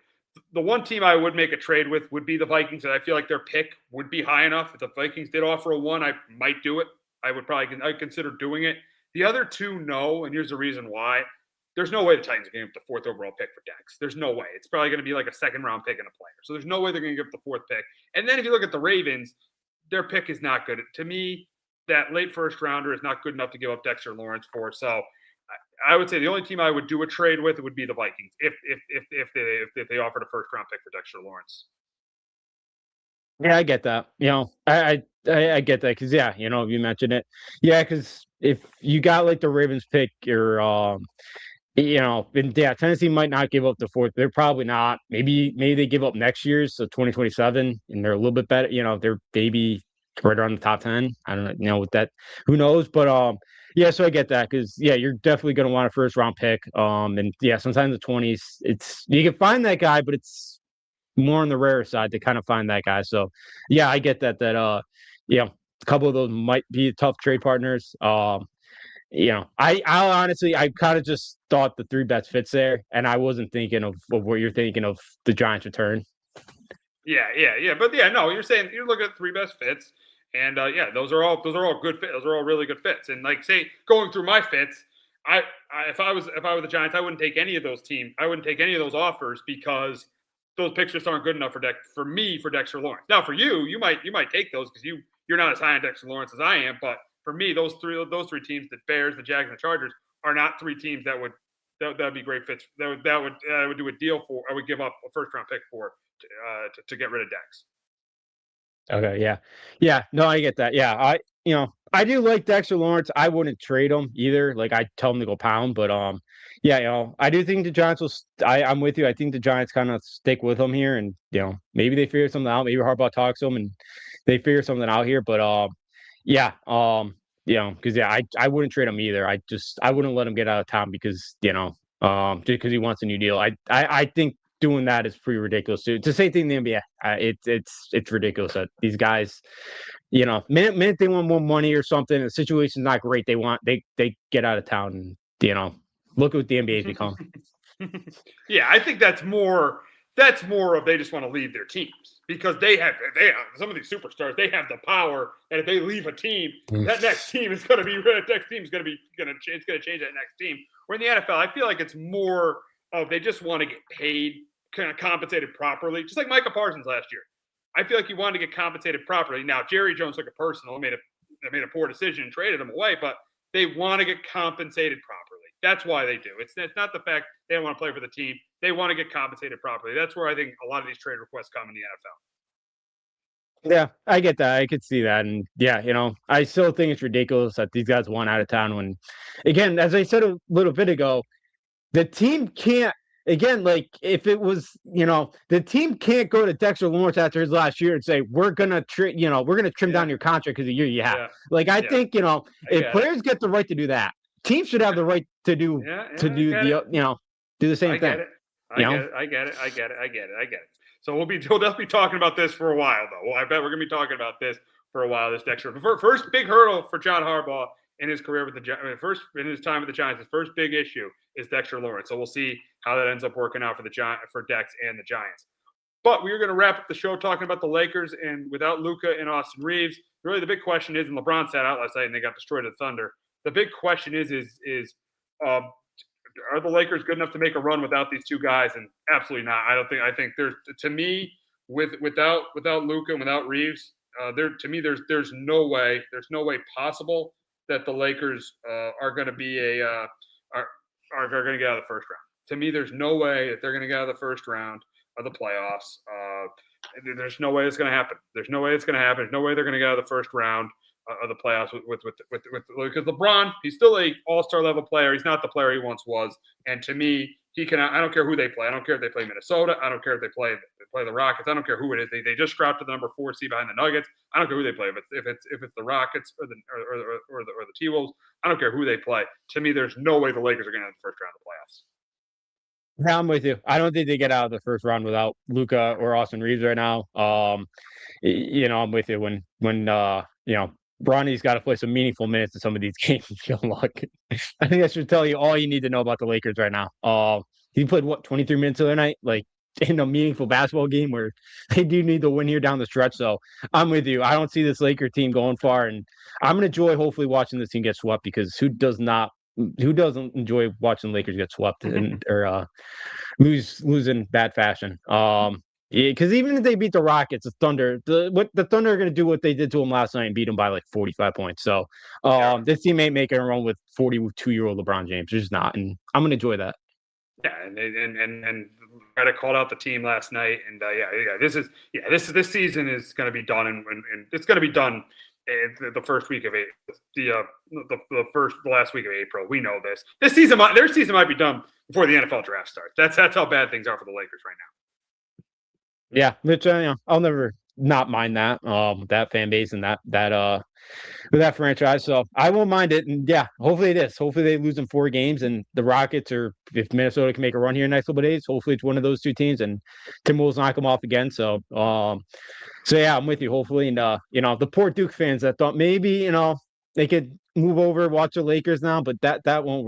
The one team I would make a trade with would be the Vikings, and I feel like their pick would be high enough. If the Vikings did offer a one, I might do it. I'd consider doing it. The other two, no, and here's the reason why. There's no way the Titans are going to give up the fourth overall pick for Dex. There's no way. It's probably going to be like a second-round pick and a player. So there's no way they're going to give up the fourth pick. And then if you look at the Ravens, their pick is not good. To me, that late first-rounder is not good enough to give up Dexter Lawrence for. So I would say the only team I would do a trade with would be the Vikings if they offered a first-round pick for Dexter Lawrence. Yeah, I get that. I get that because you mentioned it. Yeah, because if you got like the Ravens pick, or Tennessee might not give up the fourth. They're probably not. Maybe they give up next year's, so 2027, and they're a little bit better. They're maybe right around the top 10. I don't know. With that, who knows? But yeah, so I get that because you're definitely going to want a first round pick. And sometimes the 20s, you can find that guy, but it's more on the rare side to kind of find that guy. So yeah, I get that. A couple of those might be tough trade partners. I honestly, I kind of just thought the three best fits there, and I wasn't thinking of what you're thinking of the Giants' return. Yeah. But no, you're saying you're looking at three best fits. And those are all good fits. Those are all really good fits. And like say going through my fits, if I were the Giants, I wouldn't take any of those teams. I wouldn't take any of those offers because those picks just aren't good enough for Dexter Lawrence. Now for you might take those because you're not as high on Dexter Lawrence as I am. But for me, those three teams, the Bears, the Jags, and the Chargers, are not three teams that would be great fits. That would do a deal for. I would give up a first round pick for to get rid of Dex. Okay, yeah. No, I get that. Yeah, I do like Dexter Lawrence. I wouldn't trade him either. Like I'd tell him to go pound, but I do think the Giants will. I'm with you. I think the Giants kind of stick with him here, and maybe they figure something out. Maybe Harbaugh talks to them and they figure something out here. But because I wouldn't trade him either. I wouldn't let him get out of town because just because he wants a new deal. I think doing that is pretty ridiculous too. It's the same thing in the NBA. It's ridiculous that these guys, minute they want more money or something, the situation's not great. They get out of town and look at what the NBA's become. Yeah, I think that's more That's more of they just want to leave their teams because they have some of these superstars. They have the power, and if they leave a team, that next team is going to be it's going to change that next team. Where in the NFL, I feel like it's more of they just want to get paid, kind of compensated properly, just like Micah Parsons last year. I feel like he wanted to get compensated properly. Now Jerry Jones took it personal, made a poor decision and traded him away, but they want to get compensated properly. That's why they do. It's not the fact they don't want to play for the team. They want to get compensated properly. That's where I think a lot of these trade requests come in the NFL. Yeah, I get that. I could see that. And yeah, I still think it's ridiculous that these guys won out of town when, again, as I said a little bit ago, the team can't, again, like if it was, the team can't go to Dexter Lawrence after his last year and say, we're going to trim down your contract because of the year you have. Yeah. Like, I think, if players get the right to do that, teams should have the right to do, do the same thing. I get it. So we'll definitely talking about this for a while, though. Well, I bet we're going to be talking about this for a while, this Dexter. First big hurdle for John Harbaugh in his career with in his time with the Giants, his first big issue is Dexter Lawrence. So we'll see how that ends up working out for Dex and the Giants. But we're going to wrap up the show talking about the Lakers and without Luka and Austin Reeves. Really, the big question is, and LeBron sat out last night and they got destroyed at Thunder. The big question is are the Lakers good enough to make a run without these two guys? And absolutely not. I think there's, to me, without Luka and without Reeves, there's no way possible that the Lakers are going to be are going to get out of the first round. To me, there's no way that they're going to get out of the first round of the playoffs. There's no way it's going to happen. There's no way it's going to happen. There's no way they're going to get out of the first round of the playoffs with because LeBron, he's still a all-star level player. He's not the player he once was. And to me, he can. I don't care who they play. I don't care if they play Minnesota. I don't care if they play the Rockets. I don't care who it is. They just dropped to the number 4 seed behind the Nuggets. I don't care who they play. If it's the Rockets or the T-Wolves, I don't care who they play. To me, there's no way the Lakers are going to have the first round of the playoffs. Yeah, I'm with you. I don't think they get out of the first round without Luka or Austin Reeves right now. I'm with you when Bronny's got to play some meaningful minutes in some of these games. Feel luck. I think that should tell you all you need to know about the Lakers right now. He played 23 minutes the other night, like in a meaningful basketball game where they do need to win here down the stretch. So I'm with you. I don't see this Laker team going far, and I'm gonna enjoy hopefully watching this team get swept because who doesn't enjoy watching the Lakers get swept or lose in bad fashion? Because even if they beat the Rockets, the Thunder, the Thunder are going to do what they did to them last night and beat them by like 45 points. So this team ain't making a run with 42-year-old LeBron James. They're just not, and I'm going to enjoy that. Yeah, and I called out the team last night, and this season is going to be done, and it's going to be done the first week of April, the last week of April. We know this. Their season might be done before the NFL draft starts. That's how bad things are for the Lakers right now. Yeah, which I'll never not mind that that fan base and that with that franchise. So I won't mind it. And yeah, hopefully it is. Hopefully they lose in 4 games and the Rockets, or if Minnesota can make a run here in the next couple of days, hopefully it's one of those 2 teams and Timberwolves knock them off again. So yeah, I'm with you. Hopefully, and the poor Duke fans that thought maybe they could move over, watch the Lakers now, but that won't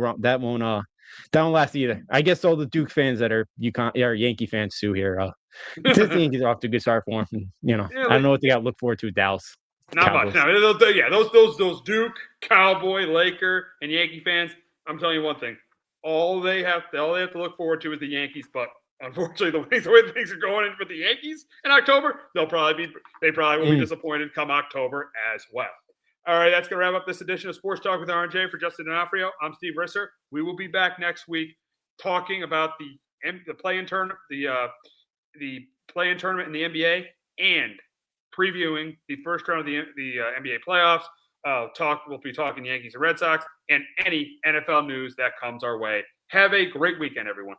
last either. I guess all the Duke fans that are Yankee fans too here. The Yankees are off to a good start for them. I don't know what they got to look forward to with Dallas. Not Cowboys. much. No, yeah, those Duke, Cowboy, Laker, and Yankee fans. I'm telling you one thing: all they have to look forward to is the Yankees. But unfortunately, the way things are going in for the Yankees in October, they probably will be disappointed come October as well. All right, that's gonna wrap up this edition of Sports Talk with RJ. For Justin D'Onofrio, I'm Steve Risser. We will be back next week talking about the play-in tournament, the play-in tournament in the NBA, and previewing the first round of the NBA playoffs. We'll be talking Yankees and Red Sox and any NFL news that comes our way. Have a great weekend, everyone.